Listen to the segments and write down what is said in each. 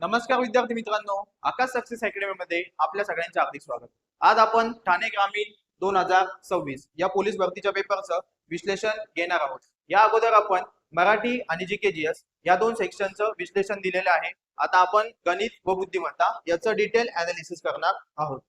नमस्कार विद्यार्थी मित्रांनो, आकाश सक्सेस अकॅडमी मध्ये आपल्या सगळ्यांचे हार्दिक स्वागत. आज आपण ठाणे ग्रामीण 2026 या पोलीस भरतीच्या पेपरचं विश्लेषण घेणार आहोत. या अगोदर आपण मराठी आणि जीकेजीएस या दोन सेक्शनचं विश्लेषण दिलेलं आहे. आता आपण गणित व बुद्धिमत्ता याचं डिटेल अनालिसिस करणार आहोत.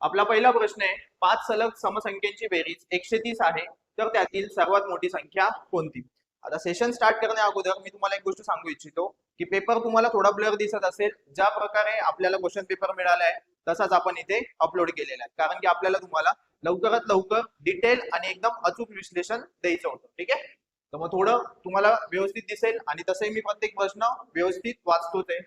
आपला पहिला प्रश्न आहे, 5 सलग समसंख्यांची बेरीज 130 आहे, तर त्यातील सर्वात मोठी संख्या कोणती? आता सेशन स्टार्ट करण्या अगोदर मी तुम्हाला एक गोष्ट सांगू इच्छितो की पेपर तुम्हाला थोडा ब्लर दिसत असेल. ज्या प्रकारे आपल्याला क्वेश्चन पेपर मिळाला आहे तसाच आपण इथे अपलोड केलेला आहे, कारण की आपल्याला तुम्हाला लवकरात लवकर डिटेल आणि एकदम अचूक विश्लेषण द्यायचं होतं. ठीक आहे, तर मग थोडं तुम्हाला व्यवस्थित दिसेल आणि तसंही मी प्रत्येक प्रश्न व्यवस्थित वाचतोच आहे.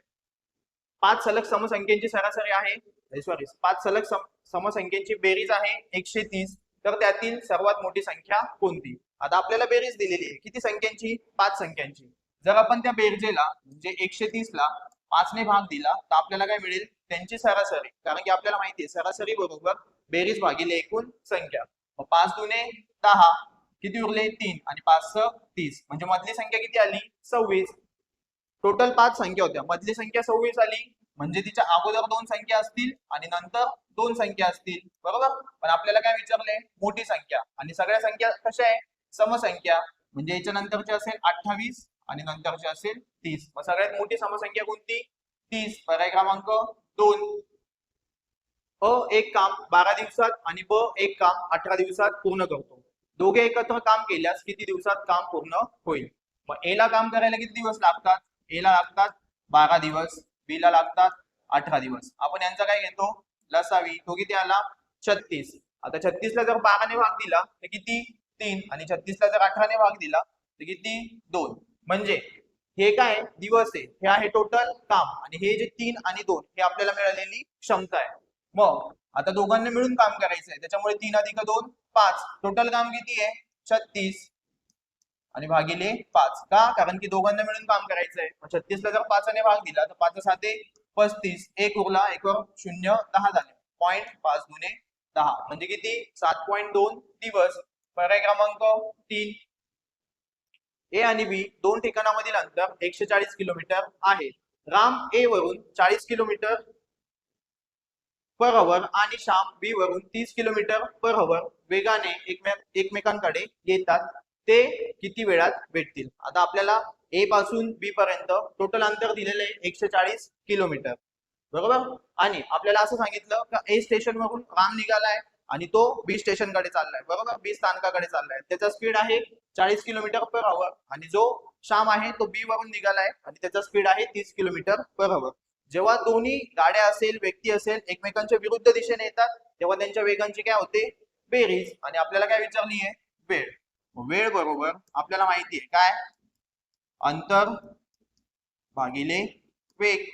5 सलग समसंख्यांची सरासरी आहे, सॉरी 5 सलग समसंख्यांची बेरीज आहे 130, तर त्यातील सर्वात मोठी संख्या कोणती? आता आपल्याला बेरीज दिलेली आहे किती संख्यांची? 5 संख्यांची. जर आपण त्या बेरजेला म्हणजे 130 ला 5 ने भाग दिला तर आपल्याला काय मिळेल? त्यांची सरासरी, कारण की आपल्याला माहिती आहे सरासरी बरोबर बेरीज भागिले एकूण संख्या. 5 दुने 10, किती उरले? 3 आणि 5 30, म्हणजे मधली संख्या किती आली? 26. टोटल 5 संख्या होत्या, मधली संख्या 26 आली, म्हणजे तिच्या अगोदर 2 संख्या असतील आणि नंतर 2 संख्या असतील, बरोबर. पण आपल्याला काय विचारले? मोठी संख्या. आणि सगळ्या संख्या कशा आहे? समसंख्या, म्हणजे याच्या नंतरची असेल 28 आणि नंतरची असेल 30. मग सगळ्यात मोठी समसंख्या कोणती? 30. पर्याय क्रमांक 2. अ एक काम 12 दिवसात आणि ब एक काम 18 दिवसात पूर्ण करतो. दोघे एकत्र काम केल्यास किती दिवसात काम पूर्ण होईल? मग ए ला काम करायला किती दिवस लागतात? ए ला लागतात 12 दिवस, बी ला लागतात 18 दिवस. आपण यांचा काय घेतो? लसावी. तो किती आला? 36. आता 36 ला जर 12 ने भाग दिला तर किती? 3. आणि 36 ला जर 18 ने भाग दिला तर किती? 2. म्हणजे हे काय दिवस आहे, हे आहे टोटल काम, आणि हे जे 3 आणि 2 हे आपल्याला मिळालेली क्षमता आहे. मग आता दोघांना मिळून काम करायचं आहे, त्याच्यामुळे 3 अधिक 2 5. टोटल काम किती आहे? 36 आणि भागिले 5. का? कारण की दोघांना मिळून काम करायचं आहे. 36 ला जर 5 ने भाग दिला तर 5 7 35, एक उरला, एक 0 10 झाले. 0.5 दुने 10 म्हणजे किती? 7.2 दिवस. पर्याय क्रमांक 3. ए आणि बी दोन ठिकाणामधील अंतर 140 किलोमीटर आहे. राम ए वरून 40 किलोमीटर पर आवर आणि श्याम बी वरून 30 किलोमीटर पर आवर वेगाने एकमेकांकडे येतात. ते किती वेळात भेटतील? आता आपल्याला ए पासून बी पर्यंत टोटल अंतर दिलेलं आहे 140 किलोमीटर, बरोबर. आणि आपल्याला असं सांगितलं का ए स्टेशन वरून राम निघालाय आणि तो बी स्टेशन कडे चाललाय, बरोबर. बी स्थानकाकडे चाललाय. त्याचा स्पीड आहे 40 किलोमीटर पर आवर. आणि जो श्याम आहे तो बी वरून निघालाय आणि त्याचा स्पीड आहे 30 किलोमीटर पर आवर. जेव्हा दोन्ही गाड्या असेल, व्यक्ती असेल, एकमेकांच्या विरुद्ध दिशेने येतात तेव्हा त्यांच्या वेगांची काय होते? बेरीज. आणि आपल्याला काय विचारली आहे? वेळ. वेळ बरोबर आपल्याला माहिती आहे काय? अंतर भागिले वेग.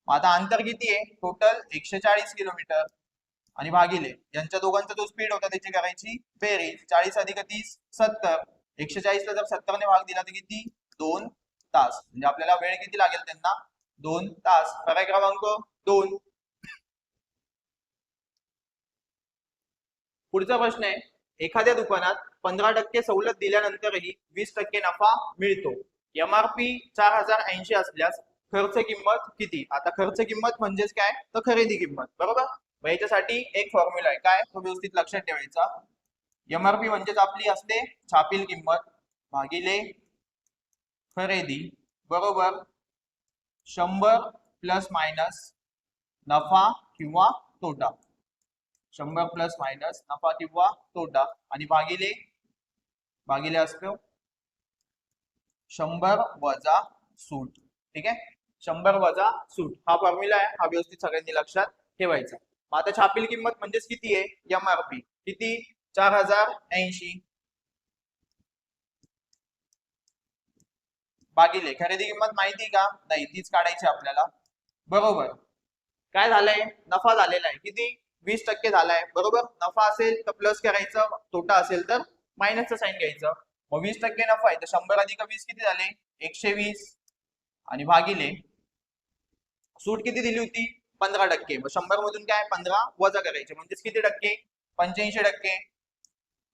आता अंतर किती आहे? टोटल 140 किलोमीटर आणि भागिले यांच्या दोघांचा जो स्पीड होता त्याची करायची बेरीज. 40 अधिक 30 70. 140 ला जर 70 ने भाग दिला तर किती? 2 तास. म्हणजे आपल्याला वेळ किती लागेल त्यांना? 2 तास. पर्याय क्रमांक 2. पुढचा प्रश्न आहे, एखाद्या दुकानात 15% सवलत दिल्यानंतरही 20% नफा मिळतो. एमआरपी 4080 असल्यास खर्च किंमत किती? आता खर्च किंमत म्हणजेच काय? तर खरेदी किंमत, बरोबर. मग याच्यासाठी एक फॉर्म्युला आहे, काय तो व्यवस्थित लक्षात ठेवायचा. एमआरपी म्हणजेच आपली असते छापील किंमत भागिले खरेदी बरोबर 100 प्लस मायनस नफा किंवा तोटा. 100 प्लस मायनस नफा किंवा तोटा आणि भागिले भागिले असतो 100 वजा सूट. ठीक आहे, 100 वजा सूट हा फॉर्म्युला आहे, हा व्यवस्थित सगळ्यांनी लक्षात ठेवायचा. मग आता छापील किंमत म्हणजेच किती आहे? एमआरपी किती? 4080 भागिले खरेदी किंमत माहिती का? नाही, तीच काढायची आपल्याला, बरोबर. काय झालंय? नफा झालेला आहे किती? 20% झालाय, बरोबर. नफा असेल तर प्लस करायचं, तोटा असेल तर मायनसचं साईन घ्यायचं. मग 20% नफा आहे तर 100 अधिक 20 किती झाले? 120 आणि भागिले सूट किती दिली होती? 15%. मग 100 मधून काय 15 वजा करायचे, म्हणजेच किती टक्के? 85%.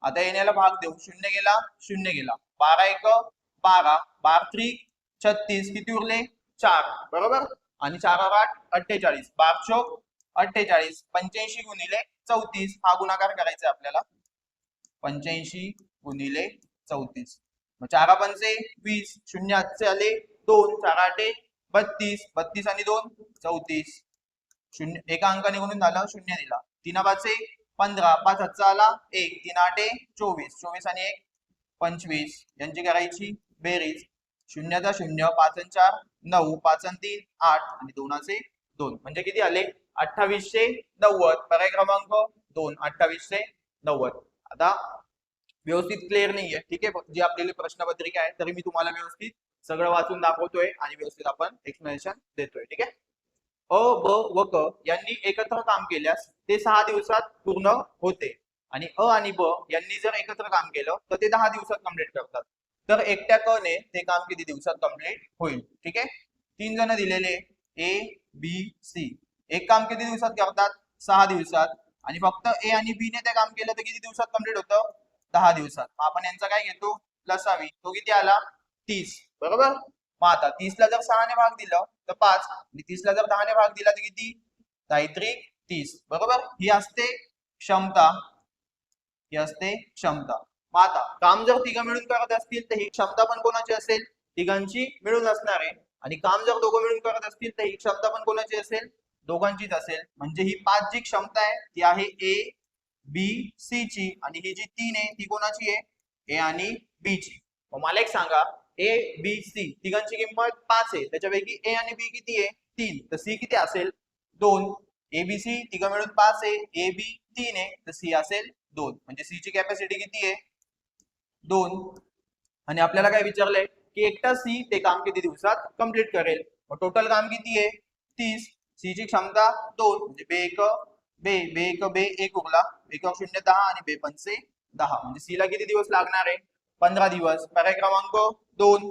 आता येण्याला भाग देऊ, शून्य गेला शून्य गेला, 12 1 12, 12 3 36 किती उरले 4 बरोबर. आणि 4 8 48 12 चोक 48 85 गुणिले 34 हा गुणाकार करायचा आहे आपल्याला. 85 गुणिले 34 मग 4 पंचे 20 शून्य हातचे आले 2 4 8 32 32 आणि 2 34 शून्य एका अंकाने गुणून झालं शून्य दिला 3 पाचे 15 5 हातचा आला 1 3 8 24 24 आणि 1 25 यांची करायची बेरीज शून्याचा शून्य 5 आणि 4 9 5 आणि 3 8 आणि 2 2 म्हणजे किती आले 2890. पर्याय क्रमांक 2 2890. आता व्यवस्थित क्लिअर नाहीये ठीक आहे. जी आपल्याला प्रश्नपत्रिका आहे तरी मी तुम्हाला व्यवस्थित सगळं वाचून दाखवतोय आणि व्यवस्थित आपण एक्सप्लेनेशन देतोय ठीक आहे. अ ब व क यांनी एकत्र काम केल्यास ते 6 दिवसात पूर्ण होते आणि अ आणि ब यांनी जर एकत्र काम केलं तर ते 10 दिवसात कंप्लीट करतात. तर एकट्या क ने ते काम किती दिवसात कंप्लीट होईल ठीक आहे. 3 जण दिलेले ए बी सी एक काम किती दिवसात करतात 6 दिवसात आणि फक्त ए आणि बी ने ते काम केलं तर किती दिवसात कंप्लीट होतं 10 दिवसात. आपण यांचा काय घेतो लसावी तो किती आला 30 बरोबर. मग आता 30 ला जर 6 ने भाग दिलं तर 5 आणि 30 ला जर 10 ने भाग दिला तर किती 30 बरोबर. ही असते क्षमता ही असते क्षमता. मग आता काम जर तिघं मिळून करत असतील तर ही क्षमता पण कोणाची असेल तिघांची मिळून असणार आहे आणि काम जर दोघं मिळून करत असतील तर ही क्षमता पण कोणाची असेल दोघांचीच असेल. म्हणजे ही 5 जी क्षमता आहे ती आहे ए बी सी ची आणि ही जी 3 आहे ती कोणाची आहे ए आणि बी ची. मग मला एक सांगा ए बी सी तिघांची किंमत 5 आहे त्याच्यापैकी ए आणि बी किती आहे 3 तर सी किती असेल 2. ए बी सी तिघं मिळून 5 आहे ए बी 3 आहे तर सी असेल 2 म्हणजे सी ची कॅपॅसिटी किती आहे 2. आणि आपल्याला काय विचारलंय की एकटा सी ते काम किती दिवसात कंप्लीट करेल. मग टोटल काम किती आहे 30. सी ची क्षमता 2 म्हणजे बे एक बे एक उरला 1 0 10 आणि बे पंचे 10 म्हणजे सी ला किती दिवस लागणार आहे 15 दिवस. पर्याय क्रमांक 2.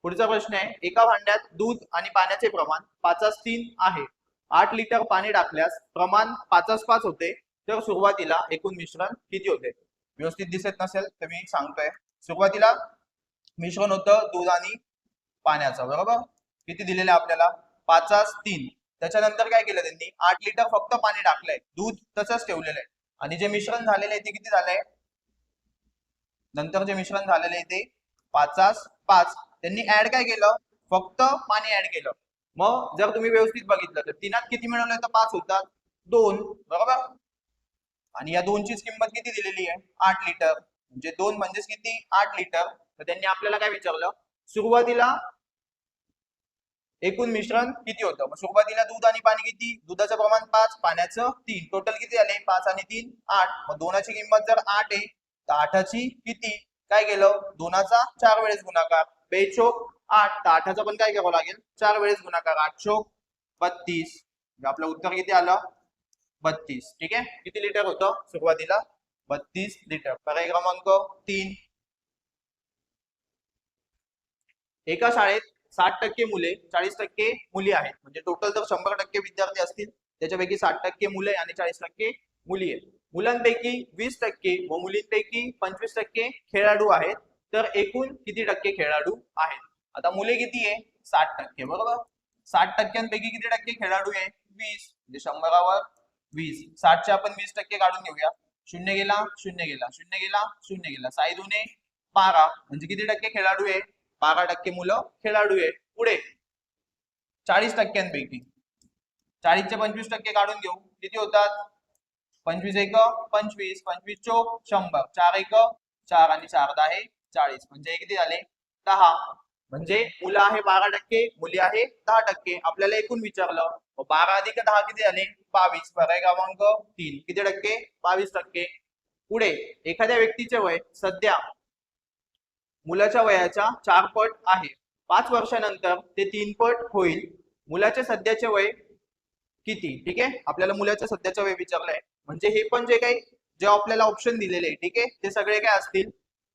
पुढचा प्रश्न आहे एका भांड्यात दूध आणि पाण्याचे प्रमाण 5:3 आहे. 8 लिटर पाणी टाकल्यास प्रमाण 5:5 होते तर सुरुवातीला एकूण मिश्रण किती होते. व्यवस्थित दिसत नसेल तर मी सांगतोय. सुरुवातीला मिश्रण होतं दूध आणि पाण्याचं बरोबर. किती दिलेलं आपल्याला 5:3. त्याच्यानंतर काय केलं त्यांनी 8 लिटर फक्त पाणी टाकलंय दूध तसंच ठेवलेलं आहे आणि जे मिश्रण झालेलं आहे ते किती झालंय नंतर जे मिश्रण झालेलं आहे ते 5:5. त्यांनी ऍड काय केलं फक्त पाणी ऍड केलं. मग जर तुम्ही व्यवस्थित बघितलं तर तिनात किती मिळवलं तर 5 होतात 2 बरोबर. आणि या 2 चीच किंमत किती दिलेली आहे 8 लिटर म्हणजे 2 म्हणजेच किती 8 लिटर. तर त्यांनी आपल्याला काय विचारलं सुरुवातीला एकूण मिश्रण किती होतं. मग सुरुवातीला दूध आणि पाणी किती दुधाचं प्रमाण 5 पाण्याचं 3 टोटल किती झाले 5 आणि 3 8. मग 2 ची किंमत जर 8 आहे तर 8 ची किती काय केलं 2 चा 4 वेळेस गुणाकार बेचोक 8 तर 8 चा पण काय करावं लागेल 4 वेळेस गुणाकार 8 चोक 32. आपलं उत्तर किती आलं 32 ठीक आहे. किती लिटर होतं सुरुवातीला 32 लिटर. पर्याय क्रमांक 3. एका शाळेत 60% मुले 40% मुली आहेत म्हणजे टोटल जर 100% विद्यार्थी असतील त्याच्यापैकी 60% मुले आणि 40% मुली आहेत. मुलांपैकी 20% व मुलींपैकी 25% खेळाडू आहेत तर एकूण किती टक्के खेळाडू आहेत. आता मुले किती आहे 60% बरोबर. 60%पैकी किती टक्के खेळाडू आहे 20 म्हणजे 100वर 20. 60 आपण 20% काढून घेऊया. शून्य गेला शून्य गेला शून्य गेला शून्य गेला 6 दुने 12 म्हणजे किती टक्के खेळाडू आहे 12% मुलं खेळाडू आहे. पुढे 40%पैकी 40 चे 25% काढून घेऊ किती होतात 25 एक 25 25 चोक 100 4 एक 4 आणि 4 10 40 म्हणजे किती झाले 10. म्हणजे मुलं आहे 12% मुली आहे 10%. आपल्याला एकूण विचारलं 12 अधिक 10 किती झाले 22. पर्याय क्रमांक 3 किती टक्के 22%. पुढे एखाद्या व्यक्तीचे वय सध्या मुलाच्या वयाच्या 4 पट आहे. 5 वर्षानंतर ते 3 पट होईल. मुलाचे सध्याचे वय किती ठीक आहे. आपल्याला मुलाच्या सध्याचं वय विचारलंय म्हणजे हे पण जे काही जे आपल्याला ऑप्शन दिलेले ठीक आहे ते सगळे काय असतील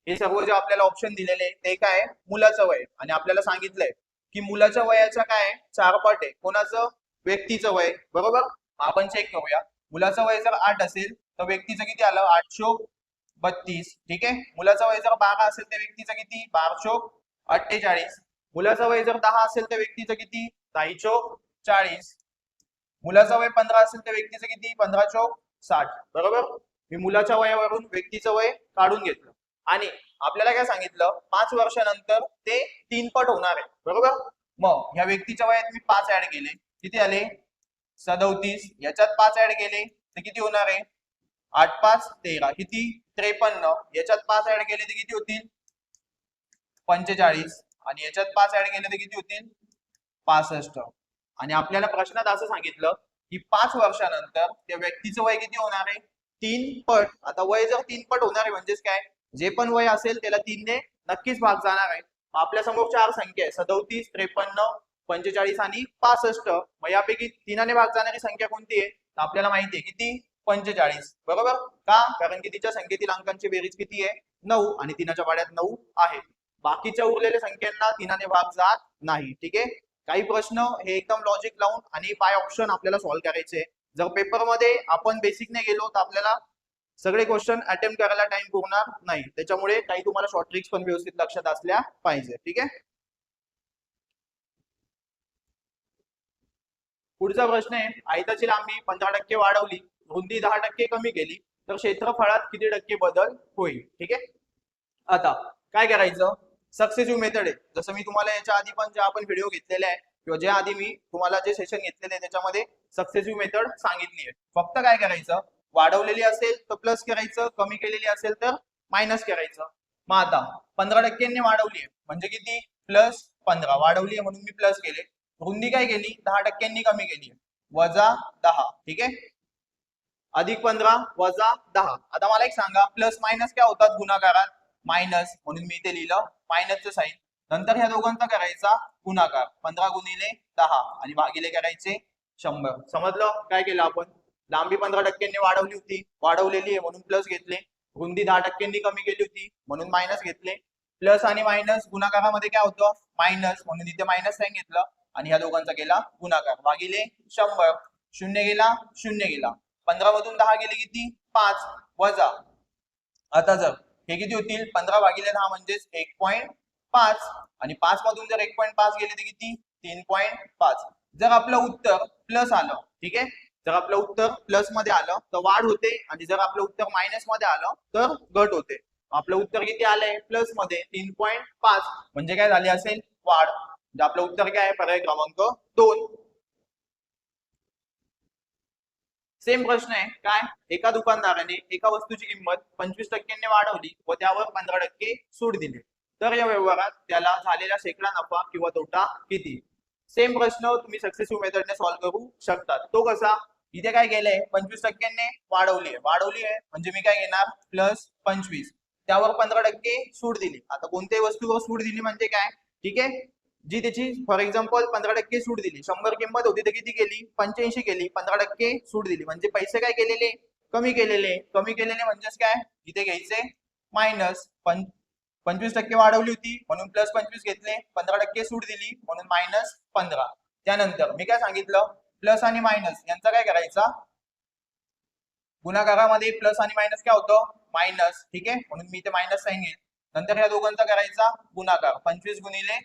हे सर्व जे आपल्याला ऑप्शन दिलेले ते काय मुलाचं वय आणि आपल्याला सांगितलंय की मुलाच्या वयाच्या काय 4 पट आहे कोणाचं व्यक्तीचं वय बरोबर. आपण चेक करूया. मुलाचं वय जर 8 असेल तर व्यक्तीचं किती आलं 8 चोक 32 ठीक आहे. मुलाचं वय जर 12 असेल तर व्यक्तीचं किती 12 चोक 48 मुलाचं वय जर 10 असेल तर व्यक्तीचं किती? 10 चोक 40. मुलाचं वय 15 असेल तर व्यक्तीचं किती? 15 चोक 60. बरोबर. मी मुलाच्या वयावरून व्यक्तीचं वय काढून घेतलं आणि आपल्याला काय सांगितलं? 5 वर्षानंतर ते 3 पट होणार आहे. बरोबर. मग ह्या व्यक्तीच्या वयात मी 5 ऍड केले, किती आले? 37. याच्यात 5 ऍड केले तर किती होणार आहे? 8 5 13, किती? 53. याच्यात 5 ऍड केले तर किती होतील? 45. आणि याच्यात 5 ऍड केले तर किती होतील? 65. आणि आपल्याला प्रश्नात असं सांगितलं की 5 वर्षानंतर त्या व्यक्तीचं वय किती होणार आहे? 3 पट. आता वय जर 3 पट होणार आहे म्हणजेच काय? जे पण वय असेल त्याला 3 ने नक्कीच भाग जाणार आहे. आपल्या समोर 4 संख्या आहे, 37, 53, 45 आणि 65. मग यापैकी 3 ने भाग जाणारी संख्या कोणती आहे? तर आपल्याला माहिती आहे किती? 45. बरोबर. का? कारण की तिच्या संख्येतील अंकांची बेरीज किती आहे? 9 आणि 3च्या पाड्यात 9 आहे. बाकीच्या उरलेल्या संख्यांना 3ने भाग जात नाही. ठीक आहे. काही प्रश्न हे एकदम लॉजिक लावून आणि बाय ऑप्शन आपल्याला सॉल्व्ह करायचे. जर पेपरमध्ये आपण बेसिकने गेलो तर आपल्याला सगळे क्वेश्चन अटेम्प्ट करायला टाइम पुरणार नाही. त्याच्यामुळे काही तुम्हाला शॉर्ट ट्रिक्स पण व्यवस्थित लक्षात असल्या पाहिजे. ठीक आहे. पुढचा प्रश्न आहे, आयताची लांबी 15% वाढवली, रुंदी 10% कमी केली तर क्षेत्रफळात किती टक्के बदल होईल? ठीक आहे. आता काय करायचं? सक्सेसिव्ह मेथड आहे. जसं मी तुम्हाला याच्या आधी पण जे आपण व्हिडिओ घेतलेले आहे किंवा ज्या आधी मी तुम्हाला जे सेशन घेतलेले आहे त्याच्यामध्ये सक्सेसिव्ह मेथड सांगितली आहे. फक्त काय करायचं? वाढवलेली असेल तर प्लस करायचं, कमी केलेली असेल तर मायनस करायचं. मग आता 15% वाढवली आहे म्हणजे किती? प्लस 15. वाढवली आहे म्हणून मी प्लस केले. रुंदी काय केली? 10% कमी केली, वजा 10. ठीक आहे. अधिक 15 वजा 10. आता मला एक सांगा, प्लस मायनस काय होतात गुणाकारात? मायनस, म्हणून मी इथे लिहिलं मायनसचं साईन. नंतर ह्या दोघांचा करायचा गुणाकार, 15 गुणिले 10 आणि भागिले करायचे 100. समजलं काय केलं आपण? लांबी 15% वाढवली होती, वाढवलेली आहे म्हणून प्लस घेतले. रुंदी 10% कमी केली होती म्हणून मायनस घेतले. प्लस आणि मायनस गुणाकारामध्ये काय होतं? मायनस, म्हणून इथे मायनस साईन घेतलं आणि ह्या दोघांचा केला गुणाकार, भागिले 100. शून्य गेला, शून्य गेला. 15 मधून 10 गेले किती? 5. वजा, आता जर हे किती होतील? 15 भागिले 10 म्हणजेच 1.5 आणि 5 मधून जर 1.5 गेले तर किती? 3.5. जर आपलं उत्तर प्लस आलं, ठीक आहे, जर आपलं उत्तर प्लस मध्ये आलं तर वाढ होते आणि जर आपलं उत्तर मायनस मध्ये आलं तर घट होते. आपलं उत्तर किती आलंय? प्लस मध्ये 3.5 म्हणजे काय झाले असेल? वाढ. आपलं उत्तर काय आहे? पर्याय क्रमांक 2. सेम प्रश्न आहे. काय? एका दुकानदाराने एका वस्तूची किंमत 25% वाढवली व त्यावर 15% सूट दिली तर या व्यवहारात त्याला झालेला शेकडा नफा किंवा तोटा किती? सेम प्रश्न तुम्ही सक्सेसिव्ह मेथडने सॉल्व्ह करू शकता. तो कसा? इथे काय केलंय? 25% वाढवली आहे म्हणजे मी काय घेणार? प्लस 25. त्यावर 15% सूट दिली. आता कोणत्याही वस्तूवर सूट दिली म्हणजे काय? ठीक आहे, जी त्याची फॉर एक्झाम्पल 15% सूट दिली, 100 किंमत होती तर किती केली? 85 केली. 15% सूट दिली म्हणजे पैसे काय केलेले? कमी केलेले. कमी केलेले म्हणजेच काय? इथे घ्यायचे मायनस. 25% वाढवली होती म्हणून प्लस 25 घेतले, 15% सूट दिली म्हणून मायनस 15. त्यानंतर मी काय सांगितलं? प्लस आणि मायनस यांचा काय करायचा? गुणाकारामध्ये प्लस आणि मायनस काय होतं? मायनस. ठीक आहे, म्हणून मी इथे मायनस साइन घेईल. नंतर या दोघांचा करायचा गुणाकार, 25 गुणिले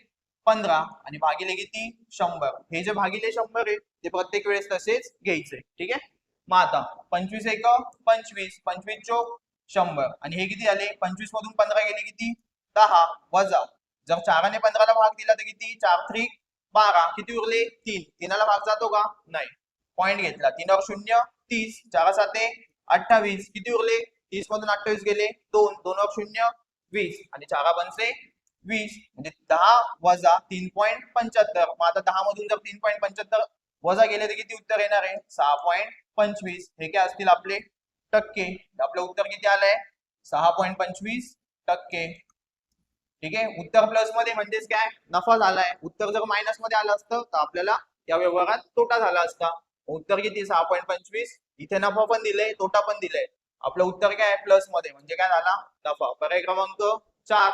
15 आणि भागिले किती? 100. हे जे भागिले 100 आहे ते प्रत्येक वेळेस तसेच घ्यायचे. ठीक आहे. मग आता 25 एक 25, 25 चोक 100 आणि हे किती झाले? 25 मधून 15 गेले किती? 10. वजा, जर 4ने 15ला भाग दिला तर किती? 4 3 12. किती उरले? 3. 3ला भाग जातो का? नाही. पॉइंट घेतला. 3 और 0 30, 4 7 28. किती उरले? 30 मधून 28 गेले 2, 2 और 0 20 आणि 4 पंचे 20 म्हणजे 10 वजा 3.75. मग आता 10 मधून जर 3.75 वजा गेले तर किती उत्तर येणार आहे? 6.25. हे काय असतील आपले? टक्के. आपलं उत्तर किती आलंय? 6.25 टक्के. ठीक आहे. उत्तर प्लस मध्ये म्हणजेच काय? नफा झालाय. उत्तर जर मायनस मध्ये आलं असतं तर आपल्याला या व्यवहारात तोटा झाला असता. उत्तर किती? 6.25. इथे नफा पण दिले, तोटा पण दिले. आपलं उत्तर काय आहे? प्लस मध्ये म्हणजे काय झाला? नफा. पर्याय क्रमांक 4.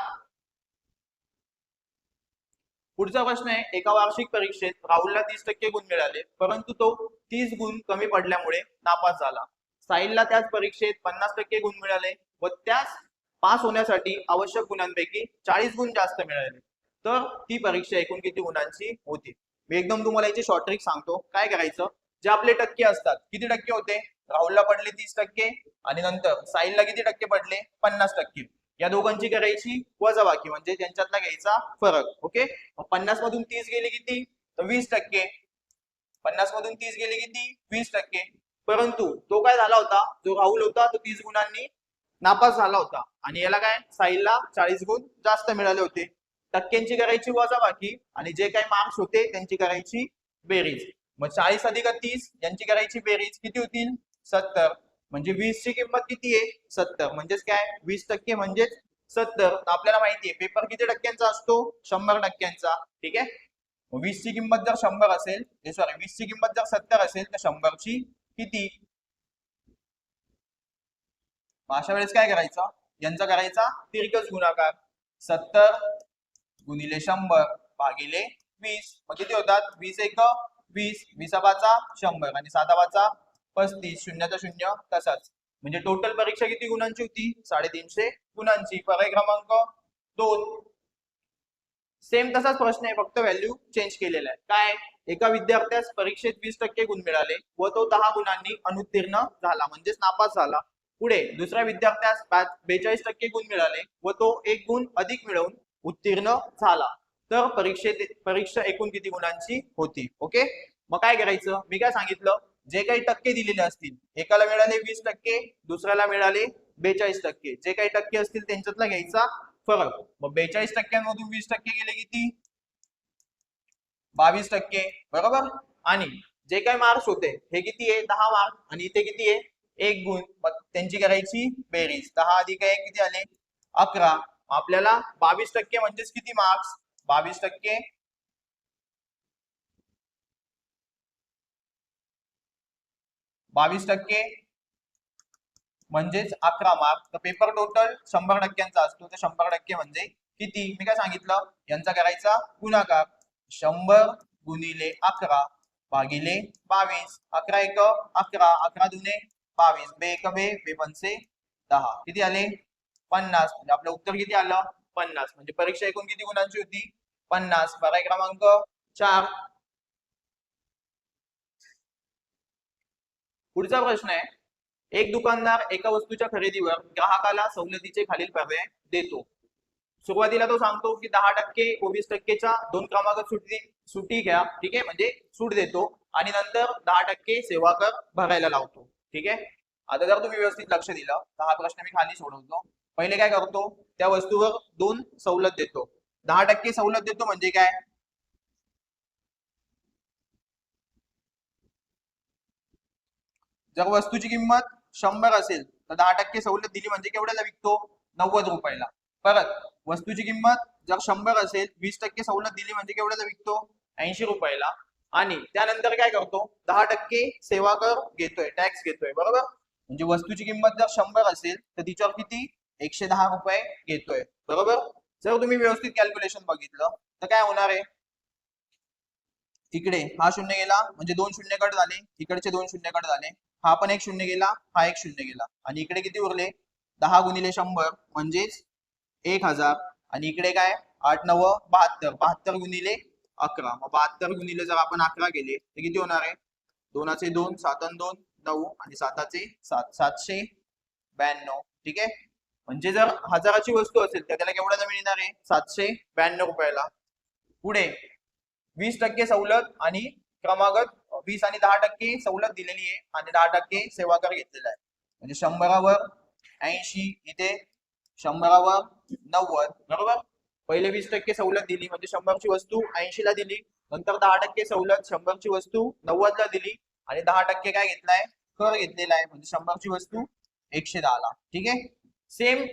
पुढचा प्रश्न आहे, एका वार्षिक परीक्षेत राहुलला 30% गुण मिळाले परंतु तो 30 गुण कमी पडल्यामुळे नापास झाला. साहिलला त्याच परीक्षेत 50% गुण मिळाले व त्यास पास होण्यासाठी आवश्यक गुणांपैकी 40 गुण जास्त मिळाले तर ती परीक्षा एकूण किती गुणांची होती. मी एकदम तुम्हाला याची शॉर्ट ट्रिक सांगतो. काय करायचं, जे आपले टक्के असतात, किती टक्के होते, राहुलला पडले 30% आणि नंतर साहिलला किती टक्के पडले, 50%. या दोघांची करायची वजाबाकी, म्हणजे त्यांच्यातला घ्यायचा फरक. ओके, 50 मधून 30 गेले किती, तर 20%. 50 मधून 30 गेले किती, 20%. परंतु तो काय झाला होता, जो राहुल होता तो 30 गुणांनी नापास झाला होता आणि याला काय, साहिलला 40 गुण जास्त मिळाले होते. टक्क्यांची करायची वजाबाकी आणि जे काही मार्क्स होते त्यांची करायची बेरीज. मग 40 अधिक 30 यांची करायची बेरीज किती होतील, 70. म्हणजे 20 ची किंमत किती आहे, 70. म्हणजेच काय, 20% म्हणजेच 70. आपल्याला माहिती आहे पेपर किती टक्क्यांचा असतो, 100%. ठीक आहे, 20 ची किंमत जर 100 असेल, सॉरी 20 ची किंमत जर 70 असेल तर 100 ची किती. अशा वेळेस काय करायचं, यांचा करायचा तिरकस गुणाकार. 70 गुणिले 100 भागिले 20. मग किती होतात, 20 एक 20, 20 पाचा 100 आणि 7 पाचा 35, शून्याचा शून्य तसाच. म्हणजे टोटल परीक्षा किती गुणांची होती, 350 गुणांची. पर्याय क्रमांक 2. सेम तसाच प्रश्न आहे, फक्त व्हॅल्यू चेंज केलेला आहे. काय, एका विद्यार्थ्यास परीक्षेत 20% गुण मिळाले व तो 10 गुणांनी अनुत्तीर्ण झाला, म्हणजेच नापास झाला. पुढे दुसऱ्या विद्यार्थ्यास 42% गुण मिळाले व तो 1 गुण अधिक मिळवून उत्तीर्ण झाला. तर परीक्षा एकूण किती गुणांची होती. ओके, मग काय करायचं, मी काय सांगितलं, जे काही टक्के दिलेले असतील, एकाला मिळाले 20%, दुसऱ्याला मिळाले 42%. जे काही टक्के असतील त्यांच्यातला घ्यायचा फरक. मग 42%मधून 20% गेले किती, 22%. बरोबर. आणि जे काही मार्क्स होते हे किती आहे, 10 मार्क आणि इथे किती आहे, 1 गुण. मग त्यांची करायची बेरीज. 10 अधिक 1 किती आले, 11. आपल्याला 22% म्हणजेच किती मार्क्स, 22%. 22% म्हणजेच 11 मार्क. तर पेपर टोटल 100%चा असतो, तर 100% म्हणजे किती, मी काय सांगितलं, यांचा करायचा गुणाकार. 100 गुणिले 11 भागिले 22. 11 एक 11, 11 दुने 22, बे एक बे, बे पंचे 10. किती आले, 50. म्हणजे आपलं उत्तर किती आलं, 50. म्हणजे परीक्षा एकूण किती गुणांची होती, 50. पर्याय क्रमांक 4. पुढचा प्रश्न आहे, एक दुकानदार एका वस्तूच्या खरेदीवर ग्राहकाला सवलतीचे खालील पर्याय देतो. सुरुवातीला तो सांगतो की 10% व 20%च्या दोन क्रमांकात सुटी घ्या. ठीक आहे, म्हणजे सूट देतो आणि नंतर 10% सेवा कर भरायला लावतो. ठीक आहे, आता जर तुम्ही व्यवस्थित लक्ष दिलं तर हा प्रश्न मी खाली सोडवतो. पहिले काय करतो, त्या वस्तूवर 2 सवलत देतो. 10% सवलत देतो म्हणजे काय, जर वस्तूची किंमत 100 असेल तर 10% सवलत दिली म्हणजे केवढ्याला विकतो, 90 रुपयाला. परत वस्तूची किंमत जर 100 असेल, 20% सवलत दिली म्हणजे केवढ्याला विकतो, 80 रुपयाला. आणि त्यानंतर काय करतो, 10% सेवा कर घेतोय, टॅक्स घेतोय. बरोबर. म्हणजे वस्तूची किंमत जर 100 असेल तर तिच्यावर किती, 110 रुपये घेतोय. बरोबर. जर तुम्ही व्यवस्थित कॅल्क्युलेशन बघितलं तर काय होणार आहे, इकडे हा शून्य गेला म्हणजे 2 शून्य कट झाले, इकडचे 2 शून्य कट झाले, हा पण 1 शून्य गेला, हा 1 शून्य गेला आणि इकडे किती उरले, 10 गुणिले 100 म्हणजेच 1000. आणि इकडे काय, 8 9 72, 72 गुणिले 11. मग 72 गुणिले जर आपण 11 गेले तर किती होणार आहे, 2चे 2, 7 2 9 आणि 7चे 7, 792. ठीक आहे, म्हणजे जर 1000ची वस्तू असेल तर त्याला केवढ्याला मिळणार आहे, 792 रुपयाला. पुढे 20% सवलत आणि क्रमागत 20 आणि 10% सवलत दिलेली आहे आणि 10% सेवा कर घेतलेला आहे. म्हणजे 100वर 80, इथे 100वर 90. बरोबर. पहिले 20% सवलत दिली म्हणजे 100ची वस्तू 80ला दिली, नंतर 10% सवलत 100ची वस्तू 90ला दिली आणि 10% काय घेतलाय, कर घेतलेला आहे, म्हणजे 100ची वस्तू 110ला. ठीक आहे, सेम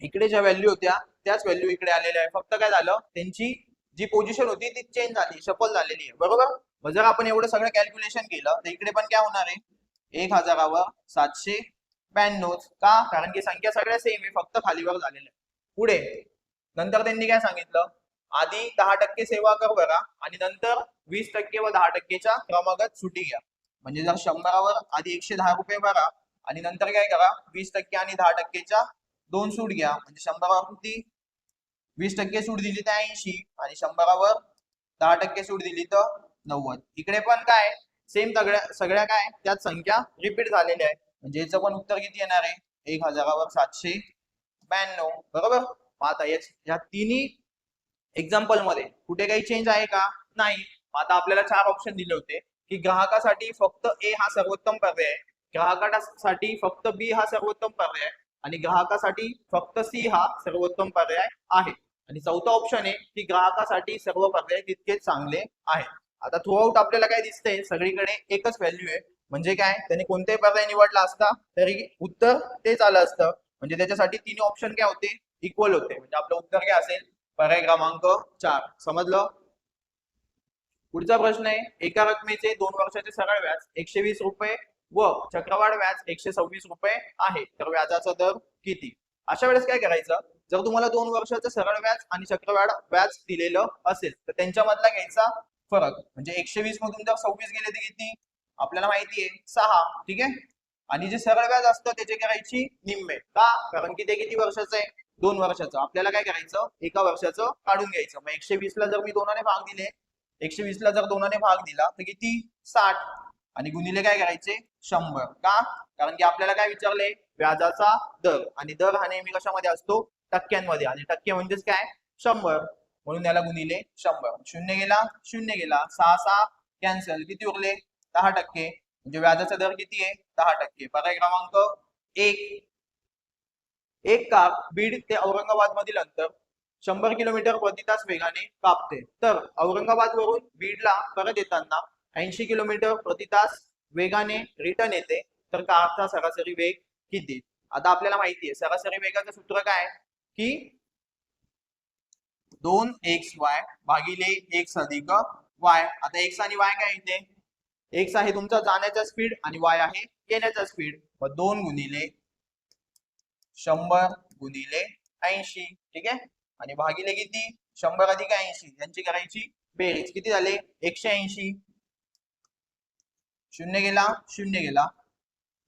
इकडे ज्या व्हॅल्यू होत्या त्याच व्हॅल्यू इकडे आलेल्या आहे. फक्त काय झालं, त्यांची जी पोझिशन होती ती चेंज झाली, शफल झालेली आहे. बरोबर. मग जर आपण एवढं सगळं कॅल्क्युलेशन केलं तर इकडे पण काय होणार आहे, 1000वर 792. का, कारण की संख्या सगळ्या सेम आहे, फक्त खालीवर झालेल्या आहे. पुढे नंतर त्यांनी काय सांगितलं, आधी 10% सेवा कर भरा आणि नंतर 20% व 10%च्या क्रमागत सुटी घ्या. म्हणजे जर 100वर आधी 110 रुपये भरा आणि नंतर काय करा, 20% आणि 10%च्या 2 सूट घ्या. म्हणजे 100वर किती, 20% सूट दिली तर 80 आणि 100वर 10% सूट दिली तर 90. इकडे पण काय सेम सगळ्या काय त्यात संख्या रिपीट झालेल्या आहे. म्हणजे याचं पण उत्तर किती येणार आहे? 1000वर 792. बरोबर. मग आता या तिन्ही एक्झाम्पल मध्ये कुठे काही चेंज आहे का? नाही. आता आपल्याला 4 ऑप्शन दिले होते की ग्राहकासाठी फक्त ए हा सर्वोत्तम पर्याय, ग्राहकासाठी फक्त बी हा सर्वोत्तम पर्याय आणि ग्राहकासाठी फक्त सी हा सर्वोत्तम पर्याय आहे. आणि चौथा ऑप्शन आहे की ग्राहकासाठी सर्व पर्याय तितकेच चांगले आहे. आता थ्रू आउट आपल्याला काय दिसतंय? सगळीकडे एकच व्हॅल्यू आहे. म्हणजे काय, त्याने कोणताही पर्याय निवडला असता तरी उत्तर तेच आलं असतं. म्हणजे त्याच्यासाठी तिन्ही ऑप्शन काय होते? इक्वल होते. म्हणजे आपलं उत्तर काय असेल? पर्याय क्रमांक 4. समजलं? पुढचा प्रश्न आहे, एका रकमेचे 2 वर्षाचे सरळ व्याज 120 रुपये व चक्रवाढ व्याज 126 रुपये आहे, तर व्याजाचा दर किती? अशा वेळेस काय करायचं? जर तुम्हाला 2 वर्षाचं सरळ व्याज आणि चक्रवाढ व्याज दिलेलं असेल तर त्यांच्यामधला घ्यायचा फरक. म्हणजे 120 मधून जर 26 गेले तर किती? आपल्याला माहिती आहे 6. ठीक आहे. आणि जे सरळ व्याज असतं त्याचे करायची निम्मे. का? कारण की ते किती वर्षाचं आहे? 2 वर्षाचं. आपल्याला काय करायचं? एका वर्षाचं काढून घ्यायचं. मग 120 ला जर मी 2ने भाग दिले, 120 ला जर 2ने भाग दिला तर किती? 60. आणि गुणिले काय करायचे? 100. का? कारण की आपल्याला काय विचारले? व्याजाचा दर. आणि दर हा नेहमी कशामध्ये असतो? टक्क्यांमध्ये. आणि टक्के म्हणजेच काय? 100. म्हणून याला गुणिले 100. 0 गेला, 0 गेला, 6 6 कॅन्सल. किती उरले? 10%. म्हणजे व्याजाचा दर किती आहे? 10%. पर्याय क्रमांक 1. एक कार बीड ते औरंगाबाद मधील अंतर 100 किलोमीटर प्रति तास वेगाने कापते, तर औरंगाबाद वरून बीडला परत येताना 80 किलोमीटर प्रति तास वेगाने रिटर्न येते, तर कारचा सरासरी वेग किती? आता आपल्याला माहिती आहे सरासरी वेगाचं सूत्र काय की 2xy भागिले x अधिक y. आता x आणि y काय इथे? x आहे तुमचा जाण्याचा स्पीड आणि y आहे येण्याचा स्पीड. मग 2 गुणिले 100 गुणिले 80. ठीक आहे. आणि भागिले किती? 100 अधिक 80 यांची करायची बेरीज. किती झाले? 180. 0 गेला, 0 गेला,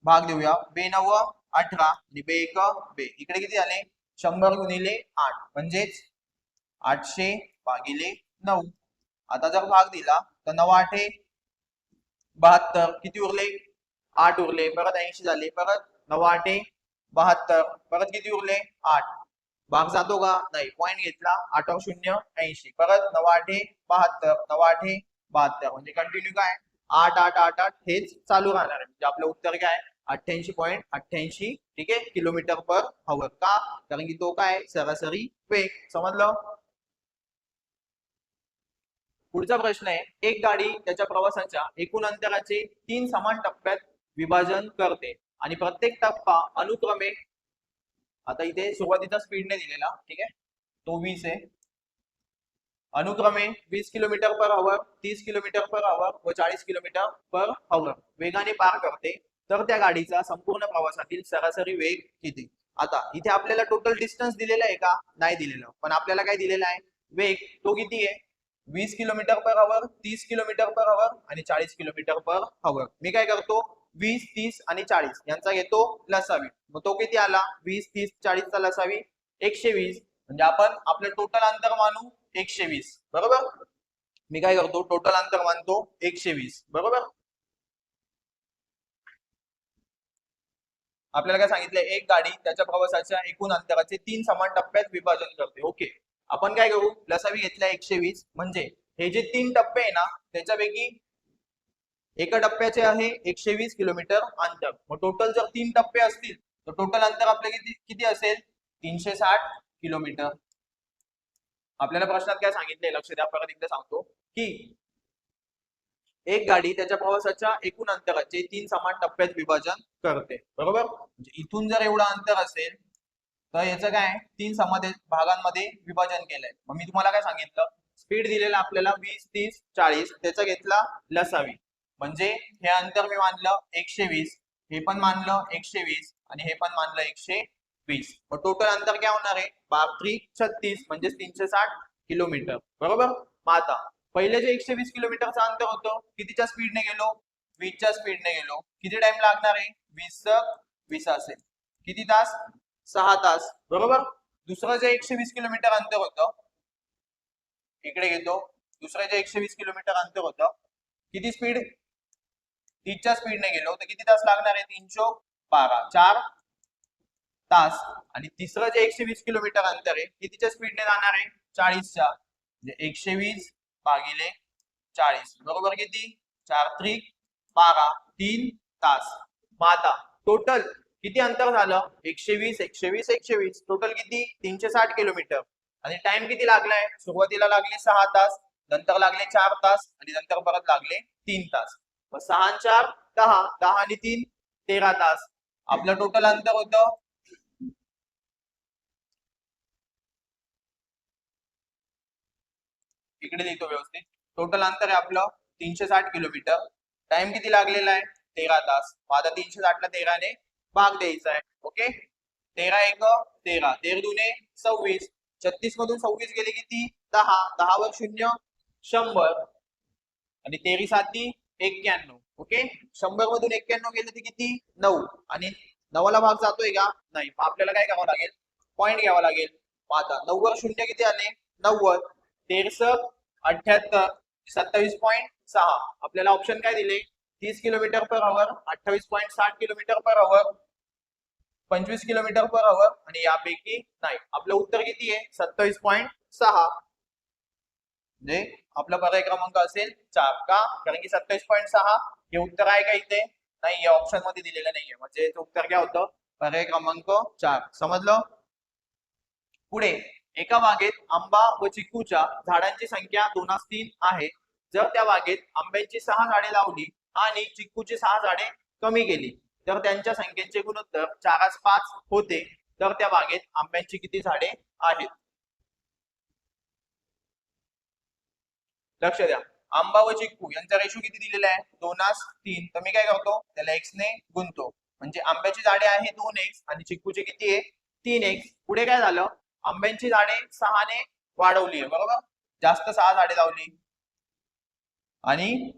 भाग देऊया. बे 9 18 आणि बे 1 बे. इकडे किती झाले? 100 गुणिले 8 म्हणजेच 800 भागिले 9. आता जर भाग दिला तर 9 8 72. किती उरले? 8 उरले. परत 80 झाले. परत 9 8 72. परत किती उरले? 8. भाग जातो का? नाही. पॉईंट घेतला. 8 0 80. परत 9 8 72. 9 8 72. म्हणजे कंटिन्यू काय 8 8 8 8 हेच चालू राहणार आहे. म्हणजे आपलं उत्तर काय? 88.88. ठीक आहे, किलोमीटर पर आवर. का? कारण की तो काय सरासरी वेग. समजलं? पुढचा प्रश्न आहे, एक गाडी त्याच्या प्रवासाच्या एकूण अंतराचे 3 समान टप्प्यात विभाजन करते आणि प्रत्येक टप्पा अनुक्रमे, आता इथे सुरुवातीचा स्पीडने दिलेला, ठीक आहे, तो 20 आहे, अनुक्रमे 20 kilometre per hour, 30 kilometre per hour व 40 किलोमीटर पर आवर वेगाने पार करते, तर त्या गाडीचा संपूर्ण प्रवासातील सरासरी वेग किती? आता इथे आपल्याला टोटल डिस्टन्स दिलेलं आहे का? नाही दिलेलं. पण आपल्याला काय दिलेलं आहे? वेग. तो किती आहे? 20 kilometre per hour, 30 kilometre per hour आणि 40 किलोमीटर पर आवर. मी काय करतो? 20 30 आणि 40 यांचा घेतो लसावी. मग तो किती आला? 20 30 40 चा लसावी 120. म्हणजे आपण आपलं टोटल अंतर मानू 120. बरोबर. मी काय करतो? टोटल अंतर मानतो 120. बरोबर. आपल्याला काय सांगितलंय? एक गाडी त्याच्या प्रवासाच्या एकूण अंतराचे 3 समान टप्प्यात विभाजन करते. ओके. आपण काय करू? लसावी घेतला 120. म्हणजे हे जे 3 टप्पे आहे ना त्याच्यापैकी एका टप्प्याचे आहे 120 किलोमीटर अंतर. मग टोटल जर 3 टप्पे असतील तर टोटल अंतर आपले किती असेल? 360 किलोमीटर. आपल्याला प्रश्नात काय सांगितलंय लक्ष द्या, परत एकदा सांगतो की एक गाडी त्याच्या प्रवासाच्या एकूण अंतराचे 3 समान टप्प्यात विभाजन करते. बरोबर. म्हणजे इथून जर एवढं अंतर असेल तर याचं काय 3 समान भागांमध्ये विभाजन केलंय. मग मी तुम्हाला काय सांगितलं? स्पीड दिलेला आपल्याला 20 30 40, त्याचा घेतला लसावी. म्हणजे हे अंतर मी मानलं 120, हे पण मानलं 120 आणि हे पण मानलं 120. मग टोटल अंतर काय होणार आहे? 12 36 म्हणजे 360 किलोमीटर. बरोबर. मग आता पहिले जे 120 किलोमीटरचं अंतर होतं कितीच्या स्पीडने गेलो? 20च्या स्पीडने गेलो. किती टाइम लागणार आहे? 20 असेल. किती तास? 6 तास. बरोबर. दुसरं जे 120 किलोमीटर अंतर होतं, इकडे घेतो, दुसरं जे 120 किलोमीटर अंतर होतं, किती स्पीड, 30च्या स्पीडने गेलो तर किती तास लागणार आहे, 312, 4 तास. आणि तिसरं जे 120 किलोमीटर अंतर आहे कितीच्या स्पीडने जाणार आहे, 40च्या, म्हणजे 120 भागिले 40 बरोबर किती, 4×3=12, 3 तास. मग आता टोटल किती अंतर झालं, 120 120 120, टोटल किती, 360 किलोमीटर. आणि टाइम किती लागलाय, सुरुवातीला लागले 6 तास, नंतर लागले 4 तास आणि नंतर परत लागले 3 तास. 6 आणि 4 10, 10 आणि 3 13 तास. आपलं टोटल अंतर होतं, इकडे लिहितो व्यवस्थित, टोटल अंतर आहे आपलं 360 किलोमीटर. टाइम किती लागलेला आहे, 13 तास. आता 360 ला 13 ने भाग द्यायचा आहे. ओके, 13 एक 13, 13 दुने 26, 36 मधून 26 गेले किती, 10, 10 वर 0 100 आणि 13 साती 91. ओके, 100 मधून 91 गेले तर किती, 9, आणि 9ला भाग जातोय का, नाही. आपल्याला काय करावं लागेल, पॉइंट घ्यावा लागेल. आता 9 वर 0 किती आले, 90, 13 78, 27.6. आपल्याला ऑप्शन काय दिले, 30 kilometre per hour, 28.60 kilometre per hour, 25 kilometre per hour, आणि यापैकी नाही. आपलं उत्तर किती आहे, 27.6. म्हणजे आपला पर्याय क्रमांक असेल 4. का, कारण की 27.6 हे उत्तर आहे का इथे, नाही, या ऑप्शन मध्ये दिलेलं नाहीये. म्हणजे उत्तर काय होतं, पर्याय क्रमांक 4. समजलं. पुढे, एका बागेत आंबा व चिक्कूच्या झाडांची संख्या 2:3 आहे. जर त्या बागेत आंब्याची 6 झाडे लावली आणि चिक्कूची 6 झाडे कमी केली तर त्यांच्या संख्येचे गुणोत्तर 4:5 होते. तर त्या बागेत आंब्याची किती झाडे आहेत. लक्ष द्या, आंबा व चिक्कू यांचा रेशो किती दिलेला आहे, 2:3. तर मी काय करतो, त्याला x ने गुणतो. म्हणजे आंब्याची झाडे आहे 2x आणि चिक्कूचे किती आहे, 3x. पुढे काय झालं, आंब्यांची झाडे 6 ने वाढवली आहे, बरोबर, जास्त 6 झाडे लावली, आणि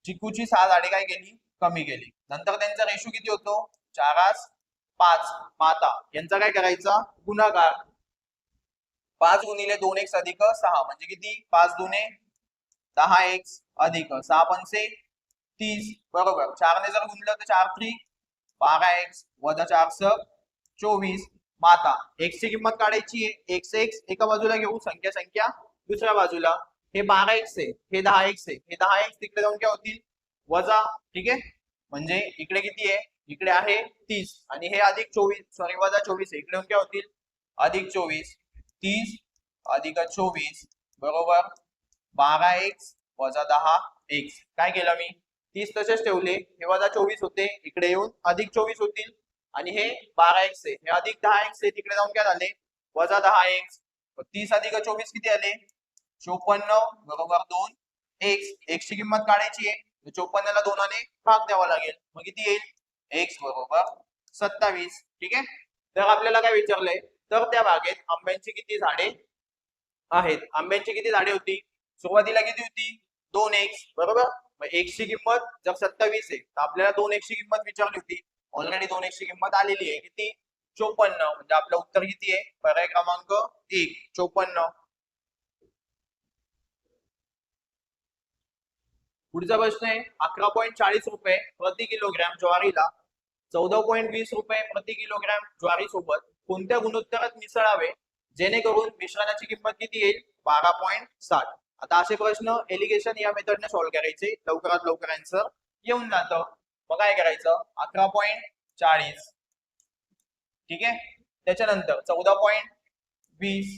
चिक्कूची 6 झाडे काय केली, कमी केली. नंतर त्यांचा रेशो किती होतो, 4:5. आता यांचा काय करायचा, गुणाकार. 5 गुणिले 2x अधिक 6 म्हणजे किती, 5 दुने 10x अधिक 6 पंचे 30, बरोबर. 4 ने जर गुणलं तर 4×3 12x वजा 4 24. आता x ची किंमत काढायची आहे, x एका बाजूला घेऊ, संख्या संख्या दुसऱ्या बाजूला. हे 12x आहे, हे 10x आहे, हे 10x तिकडे जाऊन काय होतील, वजा. ठीक आहे, म्हणजे इकडे किती आहे, इकडे आहे 30 आणि हे अधिक 24, सॉरी वजा 24 आहे, इकडे काय होतील, अधिक 24. 30 अधिक 24 बरोबर 12x वजा 10x. काय केलं मी, 30 तसेच ठेवले, हे वजा 24 होते, इकडे येऊन अधिक 24 होतील, आणि हे 12x आहे, हे अधिक 10x आहे, तिकडे जाऊन काय झाले, वजा 10x. 30 अधिक 24 किती आले, 54 बरोबर 2x. x ची किंमत काढायची आहे, 54 ला 2 ने भाग द्यावा लागेल, मग किती येईल, x बरोबर 27. ठीक आहे, तर आपल्याला काय विचारलंय, तर त्या बागेत आंब्यांची किती झाडे आहेत. आंब्यांची किती झाडे होती, सुरुवातीला किती होती, 2x, बरोबर. मग x ची किंमत जर 27 आहे तर आपल्याला 2x ची किंमत विचारली होती, ऑलरेडी 2x ची किंमत आलेली आहे, किती, 54. म्हणजे आपलं उत्तर किती आहे, पर्याय क्रमांक 1, 54. पुढचा प्रश्न आहे, 11.40 रुपये प्रति किलोग्रॅम ज्वारीला 14.20 रुपये प्रति किलोग्रॅम ज्वारी सोबत कोणत्या गुणोत्तरात मिसळावे जेणेकरून मिश्रणाची किंमत किती येईल, 12.60. आता असे प्रश्न एलिगेशन या मेथडने सॉल्व्ह करायचे, लवकरात लवकर आन्सर येऊन जातं. मग काय करायचं, 11.40, ठीक आहे, त्याच्यानंतर 14.20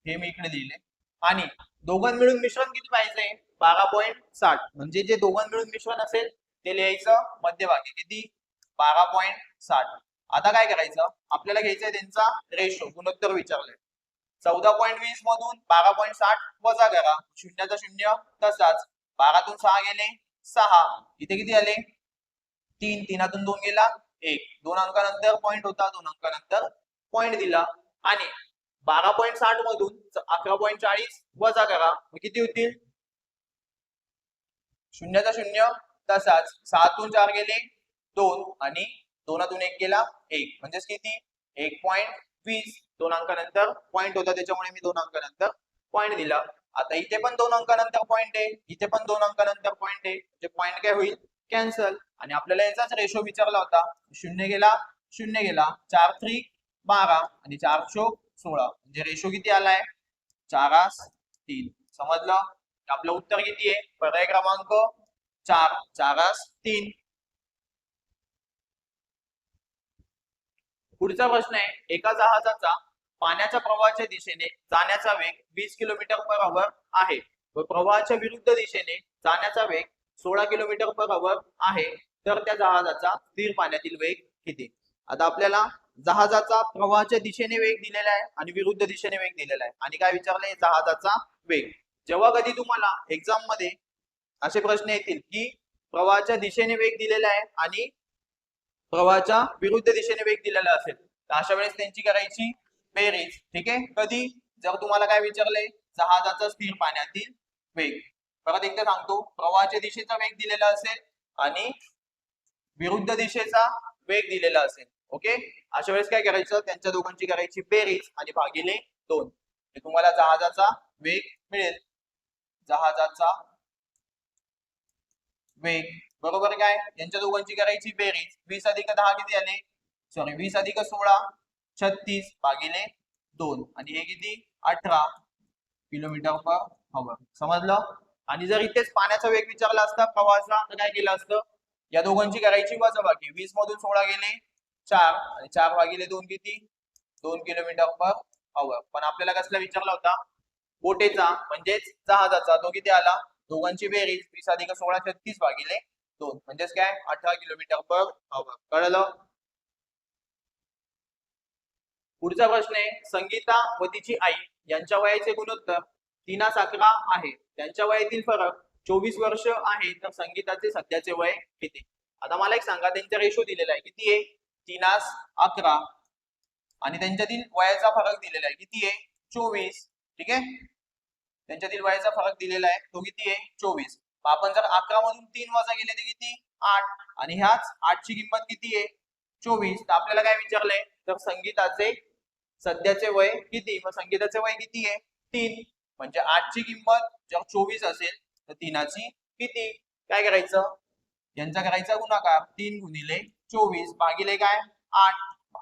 हे मी इकडे लिहिले, आणि दोघां मिळून मिश्रण किती पाहिजे, 12.60. म्हणजे जे दोघां मिळून मिश्रण असेल ते लिहायचं मध्यभागी, किती, 12.60. आता काय करायचं, आपल्याला घ्यायचंय त्यांचा रेशो, गुणोत्तर विचारलंय. 14.20 मधून 12.60 वजा करा, शून्याचा शून्य तसाच, 12तून 6 गेले 6, इथे किती आले 3, 3तून 2 गेला 1, 2 अंकानंतर पॉइंट होता, 2 अंकानंतर पॉइंट दिला, आणि 12.60 मधून 11.40 वजा करा, मग किती होतील, शून्याचा शून्य तसाच, 7तून 4 गेले 2, आणि 2तून 1 गेला 1, म्हणजेच किती, 1.20. 20, 2 अंकानंतर पॉईंट होता त्याच्यामुळे मी 2 अंकानंतर पॉईंट दिला. आता इथे पण 2 अंकानंतर पॉईंट आहे, इथे पण 2 अंकानंतर पॉईंट आहे, म्हणजे पॉईंट काय होईल, कॅन्सल. आणि आपल्याला याचाच रेशो विचारला होता, 0 गेला 0 गेला, 4 3 12 आणि 4 चौक 16, म्हणजे रेशो किती आलाय, 4:3. समजलं. आपलं उत्तर किती आहे, पर्याय क्रमांक 4, 4:3. पुढचा प्रश्न आहे, एका जहाजाचा पाण्याच्या प्रवाहाच्या दिशेने जाण्याचा वेग 20 किलोमीटर/आवर आहे व प्रवाहाच्या विरुद्ध दिशेने जाण्याचा वेग 16 किलोमीटर/आवर आहे, तर त्या जहाजाचा स्थिर पाण्यातील वेग किती. आता आपल्याला जहाजाचा प्रवाहाच्या दिशेने वेग दिलेला आहे आणि विरुद्ध दिशेने वेग दिलेला आहे, आणि काय विचारलंय, जहाजाचा वेग. जेव्हा कधी तुम्हाला एक्झाम मध्ये असे प्रश्न येतील की प्रवाहाच्या दिशेने वेग दिलेला आहे आणि प्रवाहाच्या विरुद्ध दिशेने वेग दिलेला असेल, तर अशा वेळेस त्यांची करायची बेरीज. ठीक आहे. कधी, जर तुम्हाला काय विचारलंय, जहाजाचा स्थिर पाण्यातील वेग. परत एकदा सांगतो, प्रवाहाच्या दिशेचा वेग दिलेला असेल आणि विरुद्ध दिशेचा वेग दिलेला असेल. ओके. अशा वेळेस काय करायचं, त्यांच्या दोघांची करायची बेरीज आणि भागिले 2. तुम्हाला जहाजाचा वेग मिळेल. जहाजाचा वेग बरोबर काय, यांच्या दोघांची करायची बेरीज. 20 अधिक 10 किती आले, सॉरी 20 अधिक 16 36 भागिले 2, आणि हे किती, 18 किलोमीटर/आवर. समजलं. आणि जर इथेच पाण्याचा वेग विचारला असता प्रवाहाचा, तर काय केलं असतं, या दोघांची करायची वजाबाकी. 20 मधून 16 गेले 4 आणि 4 भागिले 2 किती, 2 किलोमीटर/आवर. पण आपल्याला कसला विचारला होता, बोटेचा म्हणजेच जहाजाचा. तो किती आला, दोघांची बेरीज 20 अधिक 16 36 भागिले 2, म्हणजेच काय, 18 किलोमीटर/आवर. कळलं. पुढचा प्रश्न आहे, संगीता व तिची आई यांच्या वयाचे गुणोत्तर 3:11 आहे. त्यांच्या वयातील फरक 24 वर्ष आहे, तर संगीताचे सध्याचे वय किती. आता मला एक सांगा, त्यांचा रेशो दिलेला आहे किती आहे, 3:11, आणि त्यांच्यातील वयाचा फरक दिलेला आहे किती आहे, 24. ठीक आहे. त्यांच्यातील वयाचा फरक दिलेला आहे, तो किती आहे, 24. आपण जर 11 मधून 3 वजा केले तर किती, 8, आणि ह्याच 8 ची किंमत किती आहे, 24. तर आपल्याला काय विचारलंय, तर संगीताचे सध्याचे वय किती. मग संगीताचे वय किती आहे, 3. म्हणजे 8 ची किंमत जर 24 असेल तर 3ची किती. काय करायचं, यांचा करायचा गुणाकार, 3 गुणिले 24 भागिले काय, 8.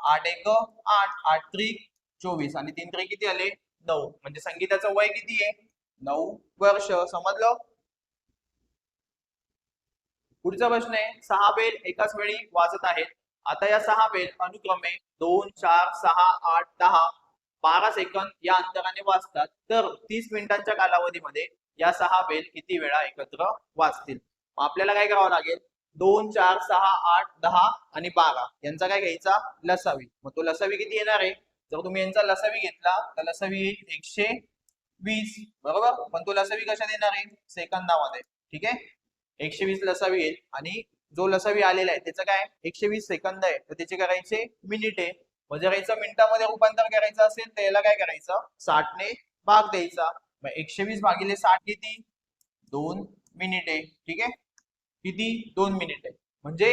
8 एक 8, 8 त्रिक 24 आणि 3 त्रिक किती आले, 9. म्हणजे संगीताचं वय किती आहे, 9 वर्ष. समजलं. पुढचा प्रश्न आहे, 6 बेल एकाच वेळी वाजत आहेत. आता या 6 बेल अनुक्रमे 2 4 6 8 10 12 सेकंद या अंतराने वाजतात, तर 30 मिनिटांच्या कालावधीमध्ये या 6 बेल किती वेळा एकत्र वाजतील. आपल्याला काय करावं लागेल, 2 4 6 8 10 आणि 12 यांचा काय घ्यायचा, लसावी. मग तो लसावी किती येणार आहे, जर तुम्ही यांचा लसावी घेतला तर लसावी येईल 120. बरोबर. पण तो लसावी कशात येणार आहे, सेकंदामध्ये. ठीक आहे. 120 लसावी येईल, आणि जो लसावी आलेला आहे त्याचं काय, 120 सेकंद आहे, तर त्याचे करायचे मिनिट आहे. मग जर याचं मिनिटामध्ये रूपांतर करायचं असेल तर याला काय करायचं, 60 ने भाग द्यायचा. मग 120 भागिले 60 किती, 2 मिनिटे. ठीक आहे. किती, 2 मिनिटे. म्हणजे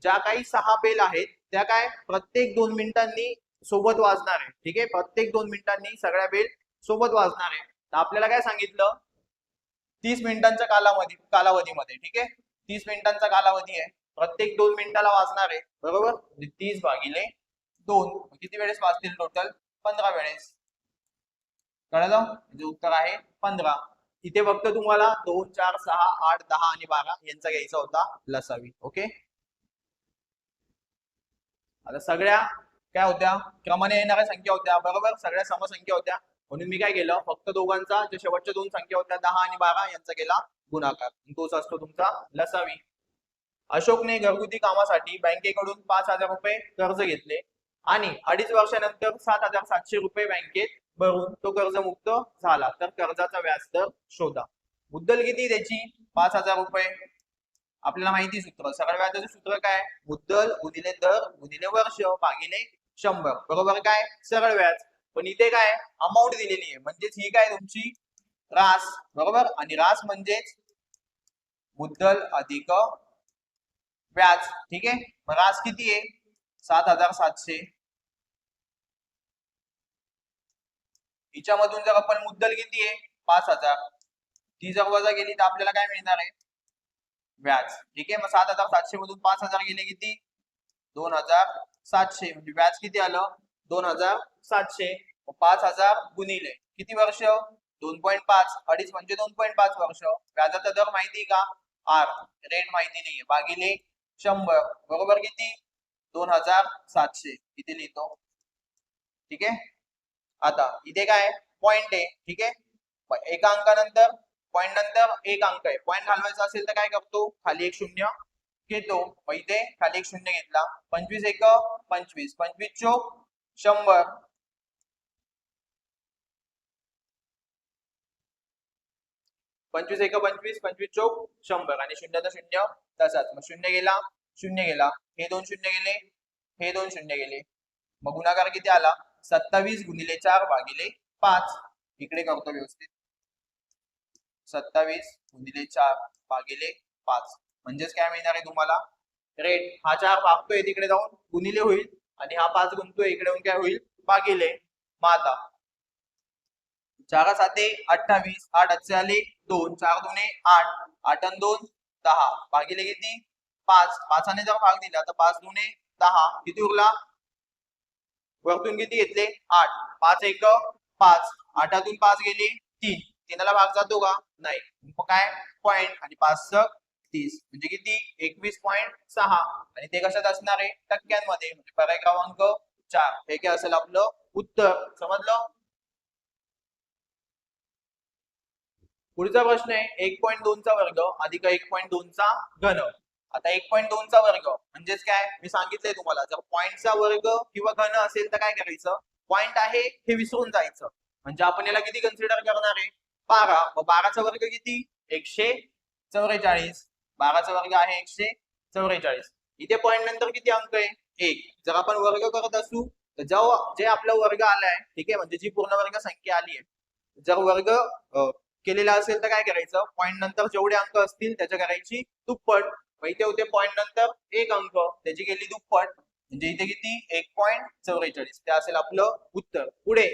ज्या काही 6 बेल आहेत त्या काय प्रत्येक 2 मिनिटांनी सोबत वाजणार आहे. ठीक आहे. प्रत्येक 2 मिनिटांनी सगळ्या बेल सोबत वाजणार आहे. तर आपल्याला काय सांगितलं, 30 मिनिटांच्या कालावधीमध्ये. ठीक आहे. 30 मिनिटांचा कालावधी आहे, प्रत्येक 2 मिनिटाला वाजणार आहे. बरोबर. 30 भागिले 2 किती वेळेस वाजतील, टोटल 15 वेळेस. कळलं. म्हणजे उत्तर आहे 15. इथे फक्त तुम्हाला 2 4 6 8 10 आणि 12 यांचा घ्यायचा होता लसावी. ओके. आता सगळ्या काय होत्या, क्रमाने येणाऱ्या संख्या होत्या. बरोबर. सगळ्या समसंख्या होत्या, म्हणून मी काय केलं, फक्त दोघांचा जे शेवटच्या 2 संख्या होत्या 10 आणि 12 यांचा केला गुणाकार. तोच असतो तुमचा लसावी. अशोकने घरगुती कामासाठी बँकेकडून 5,000 रुपये कर्ज घेतले आणि 2.5 वर्षानंतर 7,700 रुपये बँकेत भरून तो कर्जमुक्त झाला, तर कर्जाचा व्याजदर शोधा. मुद्दल किती त्याची, 5,000 रुपये. आपल्याला माहिती सूत्र, सरळ व्याजाचे सूत्र काय, मुद्दल गुणिले दर गुणिले वर्ष भागिले 100. बरोबर. काय, सरळ व्याज. पण इथे काय अमाऊंट दिलेली आहे, म्हणजेच ही काय तुमची रास. बरोबर. आणि रास म्हणजेच मुद्दल अधिक व्याज. ठीक आहे. मग रास किती आहे, 7,700 हिच्यामधून जर आपण मुद्दल किती आहे 5,000, ती जर वजा केली तर आपल्याला काय मिळणार आहे व्याज. ठीक आहे, मग 7,700 मधून 5,000 गेले किती 2,700, म्हणजे व्याज किती आलं 2,700. 5,000 गुणिले किती वर्ष 2.5, अडीच म्हणजे 2.5 वर्ष. व्याजाचा दर माहिती का आर, रेट माहिती नाहीये, भागिले 100 बरोबर किती 2,700 इथे लिहितो. ठीक आहे, आता इथे काय पॉइंट आहे. ठीक आहे, एका अंकानंतर पॉइंट नंतर एक अंक आहे. पॉइंट घालवायचा असेल तर काय करतो खाली एक शून्य घेतो, मग इथे खाली एक शून्य घेतला. 25 एक 25, 25 चोक 100, 25 एक 25, 25 चोक 100 आणि शून्याचा शून्य तसाच. मग शून्य गेला शून्य गेला, हे दोन शून्य गेले, हे दोन शून्य गेले, मग गुणाकार किती आला 27 गुणिले 4 भागिले 5. इकडे करतो व्यवस्थित, 27 गुणिले 4 भागिले 5, म्हणजेच काय मिळणार आहे तुम्हाला रेट. हा 4 भागतोय तिकडे जाऊन गुणिले होईल आणि हा 5 गुणतोय इकडे येऊन काय होईल भागिले. मग आता 4 साते 28, 8 8 आले 2, 4 दुने 8, 8 आणि 2 10 भागिले किती 5. 5 जर भाग दिला तर 5 दुने 10, किती उरला वरतून किती घेतले 8, 5 एक 5, 8तून 5 गेले 3, 3ला भाग जातो का नाही, मग काय पॉइंट आणि 5 30, म्हणजे किती 21.6. आणि ते कशात असणार आहे टक्क्यांमध्ये, म्हणजे पर्याय क्रमांक 4 हे काय असेल आपलं उत्तर. समजलं. पुढचा प्रश्न आहे 1.2 चा वर्ग अधिक 1.2 चा घन. आता 1.2 चा वर्ग म्हणजेच काय मी सांगितलंय तुम्हाला, जर पॉइंटचा वर्ग किंवा घन असेल तर काय करायचं पॉइंट आहे हे विसरून जायचं. म्हणजे आपण याला किती कन्सिडर करणार आहे 12. मग 12चा वर्ग किती 144, 12चा वर्ग आहे 144. इथे पॉइंट नंतर किती अंक आहे 1. जर आपण वर्ग करत असू तर जे आपला वर्ग आलाय ठीक आहे, म्हणजे जी पूर्ण वर्ग संख्या आली आहे, जर वर्ग केलेला असेल तर काय करायचं पॉइंट नंतर जेवढे अंक असतील त्याच्या करायची दुप्पट. इथे होते पॉइंट नंतर एक अंक, त्याची केली दुप्पट, म्हणजे इथे किती 1.44. ते असेल आपलं उत्तर. पुढे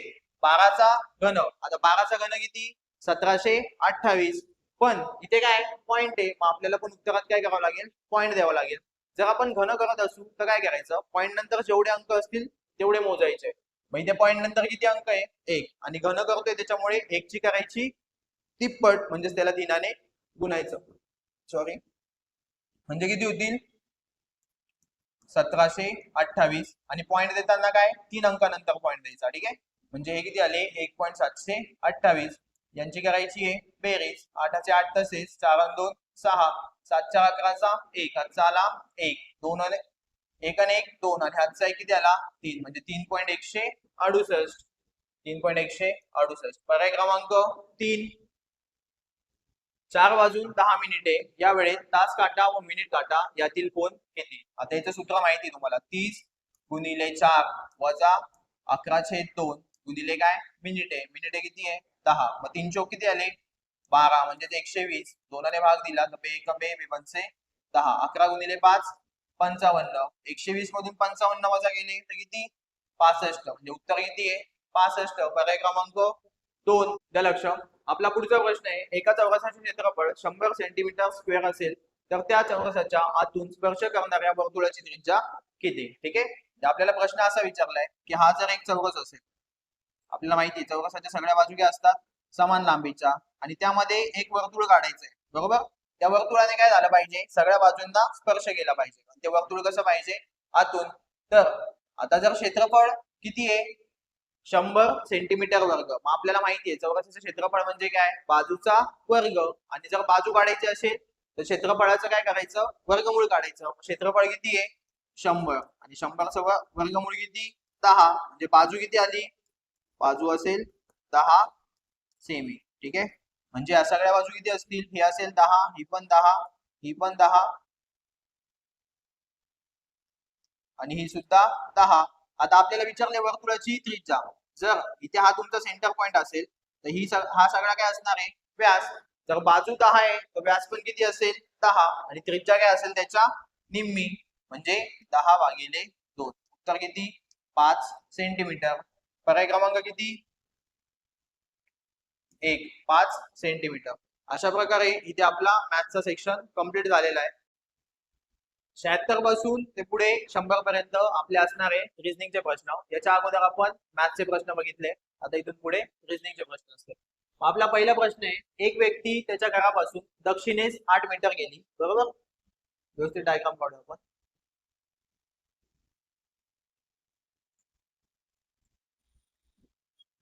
12चा घन. आता 12चा घन किती 1728, पण इथे काय पॉइंट आहे, मग आपल्याला पण उत्तरात काय करावं लागेल पॉइंट द्यावं लागेल. जर आपण घन करत असू तर काय करायचं पॉइंट नंतर जेवढे अंक असतील तेवढे मोजायचे. मग इथे पॉइंट नंतर किती अंक आहे 1 आणि घन करतोय त्याच्यामुळे 1 ची करायची तिप्पट, म्हणजेच त्याला 3ने गुणायचं. सॉरी, म्हणजे किती होतील 1728. आणि पॉइंट देताना काय 3 अंकानंतर पॉइंट द्यायचा. ठीक आहे, म्हणजे हे किती आले 1.728. यांची करायची आहे बेरीज. 8चे 8 तसेच, 4 आणि 2 6, 7 4 11चा 1, हातचा आला 1, 2 आले 1 आणि 1 2, आणि हातचा 1 किती आला 3, म्हणजे 3.168. 3.168. पर्याय क्रमांक 3. 4 वाजून 10 मिनिटे या वेळेत तास काटा व मिनिट काटा यातील कोण किती. आता याचं सूत्र माहिती तुम्हाला, 30 गुणिले 4 वजा 11/2 गुणिले काय मिनिटे. मिनिटे किती आहे 10, मग 3 चौक किती आले 12, म्हणजे 120. 2ने भाग दिला तर बे 1 बे 10. 11 गुणिले 5 55. 120 मधून 55 वजा केले तर किती 65, म्हणजे उत्तर किती आहे 65. पर्याय क्रमांक 2. द्या लक्ष. आपला पुढचा प्रश्न आहे, एका चौरसाचे क्षेत्रफळ 100 सेंटीमीटर स्क्वेअर असेल तर त्या चौरसाच्या आतून स्पर्श करणाऱ्या वर्तुळाची त्रिज्या किती. ठीक आहे, आपल्याला प्रश्न असा विचारलाय की हा जर एक चौरस असेल, आपल्याला माहिती आहे चौरसाच्या सगळ्या बाजू काय असतात समान लांबीच्या, आणि त्यामध्ये एक वर्तुळ काढायचंय बरोबर. त्या वर्तुळाने काय झालं पाहिजे सगळ्या बाजूंना स्पर्श केला पाहिजे. ते वर्तुळ कसं पाहिजे आतून. तर आता जर क्षेत्रफळ किती आहे 100 सेंटीमीटर वर्ग, मग आपल्याला माहिती आहे चौरसाचं क्षेत्रफळ म्हणजे काय बाजूचा वर्ग, आणि जर बाजू काढायची असेल तर क्षेत्रफळाचं काय करायचं वर्गमूळ काढायचं. क्षेत्रफळ किती आहे 100 आणि 100चं वर्गमूळ किती 10, म्हणजे बाजू किती आली बाजू असेल 10 सेमी. ठीक आहे, म्हणजे या सगळ्या बाजू किती असतील ही असेल 10, ही पण 10, ही पण 10 आणि ही सुद्धा 10. आता आपल्याला विचारले वर्तुळाची त्रिज्या. जर इथे हा तुमचा सेंटर पॉइंट असेल तर हा सगळा काय असणार आहे व्यास. जर बाजू 10 आहे तर व्यास पण किती असेल 10, आणि त्रिज्या काय असेल त्याच्या निम्मी, म्हणजे 10/2. उत्तर किती 5 सेंटीमीटर. पर्याय क्रमांक किती 5 सेंटीमीटर. अशा प्रकारे इथे आपला मॅथचा सेक्शन कम्प्लीट झालेला आहे. 76 पासून ते पुढे 100 पर्यंत आपले असणारे रिझनिंगचे प्रश्न. याच्या अगोदर आपण मॅथचे प्रश्न बघितले, आता इथून पुढे रिझनिंगचे प्रश्न असतील. आपला पहिला प्रश्न आहे, एक व्यक्ती त्याच्या घरापासून दक्षिणेस 8 मीटर गेली. बरोबर, व्यवस्थित डायग्राम काढू आपण.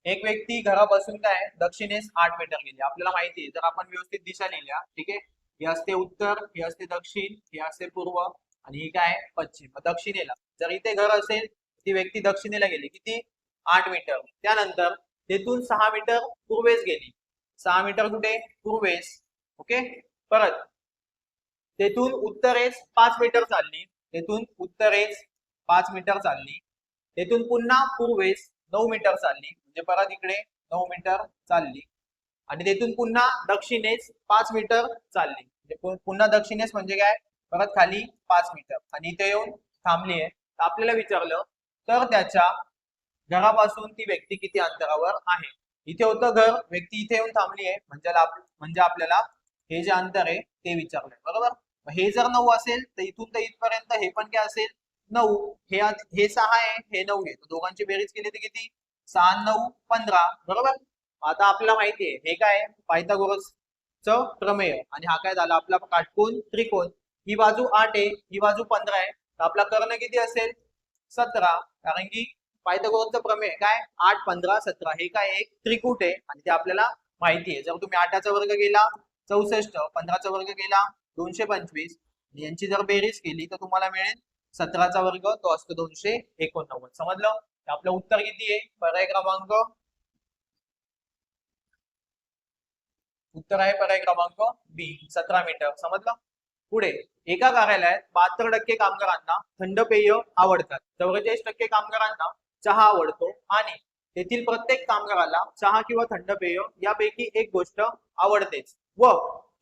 एक व्यक्ती घरापासून काय दक्षिणेस 8 मीटर गेली. आपल्याला माहिती आहे, जर आपण व्यवस्थित दिशा लिहिल्या, ठीक आहे, ही असते उत्तर, ही असते दक्षिण, ही असते पूर्व आणि ही काय पश्चिम. दक्षिणेला जर इथे घर असेल, ती व्यक्ती दक्षिणेला गेली किती 8 मीटर. त्यानंतर तेथून 6 मीटर पूर्वेस गेली. 6 मीटर कुठे पूर्वेस. ओके, परत तेथून उत्तरेस 5 मीटर चालली. तेथून उत्तरेस 5 मीटर चालली. तेथून पुन्हा पूर्वेस 9 मीटर चालली, म्हणजे परत इकडे 9 मीटर चालली आणि तेथून पुन्हा दक्षिणेस 5 मीटर चालली. म्हणजे पुन्हा दक्षिणेस म्हणजे काय परत खाली 5 मीटर आणि इथे येऊन थांबली आहे. आपल्याला विचारलं तर त्याच्या घरापासून ती व्यक्ती किती अंतरावर आहे. इथे होतं घर, व्यक्ती इथे येऊन थांबली आहे, म्हणजे आपल्याला हे जे अंतर आहे ते विचारलंय. बरोबर, हे जर 9 असेल तर इथून तर इथपर्यंत हे पण काय असेल 9. हे 6 आहे, हे 9 आहे, दोघांची बेरीज केली तर किती 6 9 15. बरोबर, आता आपल्याला माहिती आहे हे काय पायथागोरसचं प्रमेय आणि हा काय झाला आपला काटकोन त्रिकोण. ही बाजू 8 आहे, ही बाजू 15 आहे, तर आपला कर्ण किती असेल 17. कारण की पायथागोरसचं प्रमेय काय 8 15 17 हे काय एक त्रिकूट आहे आणि ते आपल्याला माहिती आहे. जर तुम्ही 8चा वर्ग केला 64, 15चा वर्ग केला 225, यांची जर बेरीज केली तर तुम्हाला मिळेल 17चा वर्ग, तो असतो 289. समजलं, आपलं उत्तर किती आहे पर्याय क्रमांक, उत्तर आहे पर्याय क्रमांक बी 17 मीटर. समजलं. पुढे, एका कार्यालयात 72% कामगारांना थंड पेय आवडतात, 44% कामगारांना चहा आवडतो आणि तेथील प्रत्येक कामगाराला चहा किंवा थंड पेय यापैकी एक गोष्ट आवडतेच व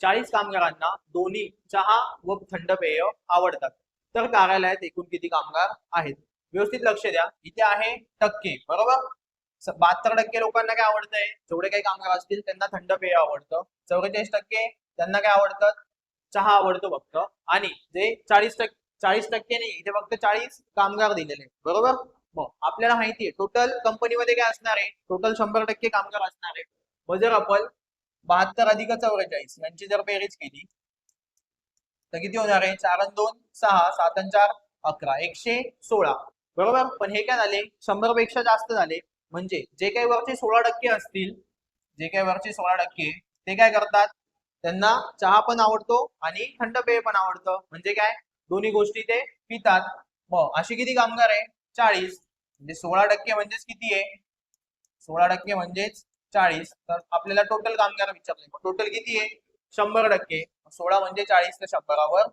40 कामगारांना दोन्ही चहा व थंड पेय आवडतात, तर कार्यालयात एकूण किती कामगार आहेत. व्यवस्थित लक्ष द्या, इथे आहे टक्के. बरोबर, 72% लोकांना काय आवडतंय, जेवढे काही कामगार असतील त्यांना थंड पेय आवडतं. 44% त्यांना काय आवडतं, चहा आवडतो फक्त. आणि जे 40% नाही, इथे फक्त 40 कामगार दिलेले. बरोबर, मग आपल्याला माहिती आहे टोटल कंपनीमध्ये काय असणार आहे, टोटल 100% कामगार असणार आहे. मग जर आपण 72 अधिक 44 यांची जर बेरीज केली तर किती होणार आहे, 4 2 6 7 4 11 116. बरोबर, पण हे काय झाले 100 पेक्षा जास्त झाले, म्हणजे जे काही वरचे 16% असतील, जे काही वरचे 16% ते काय करतात, त्यांना चहा पण आवडतो आणि थंड पेय पण आवडतं, म्हणजे काय दोन्ही गोष्टी ते पितात. मग अशी किती कामगार आहे 40, म्हणजे 16% म्हणजेच किती आहे 16% म्हणजेच 40. तर आपल्याला टोटल कामगार विचारले, टोटल किती आहे 100%. 16 म्हणजे 40 तर 100वर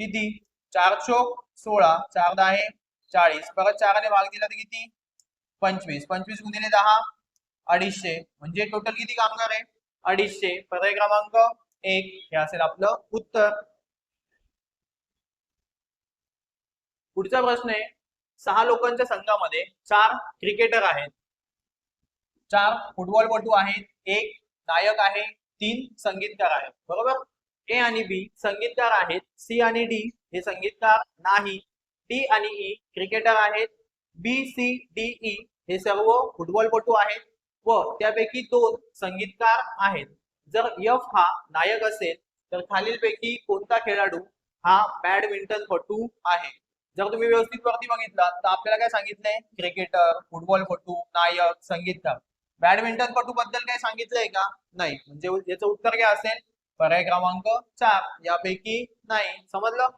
किती 4 चोक 16, 4 10 40, परत 4 ने भाग दिला तर किती 25, 25 गुणिले 10 250, म्हणजे टोटल किती कामगार आहे 250. पर्याय क्रमांक 1 हे असेल आपलं उत्तर. पुढचा प्रश्न आहे, 6 लोकांच्या संघामध्ये 4 क्रिकेटर आहेत, 4 फुटबॉलपटू आहेत, 1 नायक आहे, 3 संगीतकार आहेत. बरोबर, ए आणि बी संगीतकार आहेत, सी आणि डी हे संगीतकार नाही, डी आणि ई क्रिकेटर आहेत, बी सी डी ई हे सर्व फुटबॉलपटू आहेत व त्यापैकी 2 संगीतकार आहेत. जर एफ हा नायक असेल तर खालीलपैकी कोणता खेळाडू हा बॅडमिंटनपटू आहे. जर तुम्ही व्यवस्थित वरती बघितला तर आपल्याला काय सांगितलंय, क्रिकेटर, फुटबॉलपटू, नायक, संगीतकार. बॅडमिंटनपटू बद्दल काय सांगितलंय का, नाही, म्हणजे याचं उत्तर काय असेल पर्याय क्रमांक 4 यापैकी नाही. समजलं.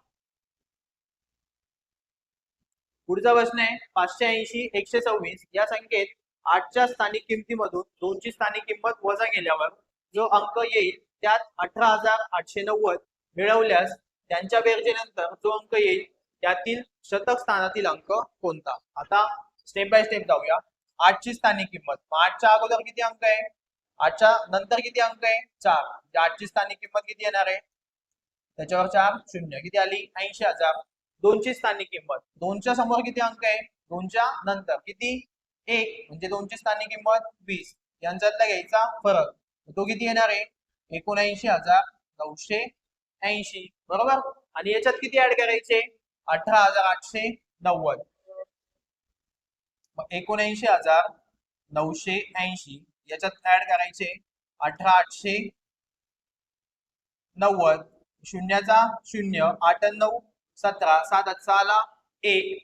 पुढचा प्रश्न आहे, 580 126 या संख्येत 8च्या स्थानिक किमतीमधून 2ची स्थानिक किंमत वजा केल्यावर जो अंक येईल त्यात 18,890 मिळवल्यास त्यांच्या बेरजेनंतर जो अंक येईल त्यातील शतक स्थानातील अंक कोणता. आता स्टेप बाय स्टेप जाऊया. 8ची स्थानिक किंमत, 8च्या अगोदर किती अंक आहे, 8च्या नंतर किती अंक आहे 4, म्हणजे 8ची स्थानिक किंमत किती येणार आहे, त्याच्यावर 4 0 किती आली 80,000. 2ची स्थानिक किंमत, 2च्या समोर किती अंक आहे, 2च्या नंतर किती 1, म्हणजे 2ची स्थानिक किंमत 20, यांच्यातला घ्यायचा फरक तो किती येणार आहे? 79,980 बरोबर. आणि याच्यात किती ऍड करायचे? 18,890. मग 79,980 याच्यात ऍड करायचे 18,890. शून्याचा शून्य, 8 आणि 9 17, 7 हातचा आला 1,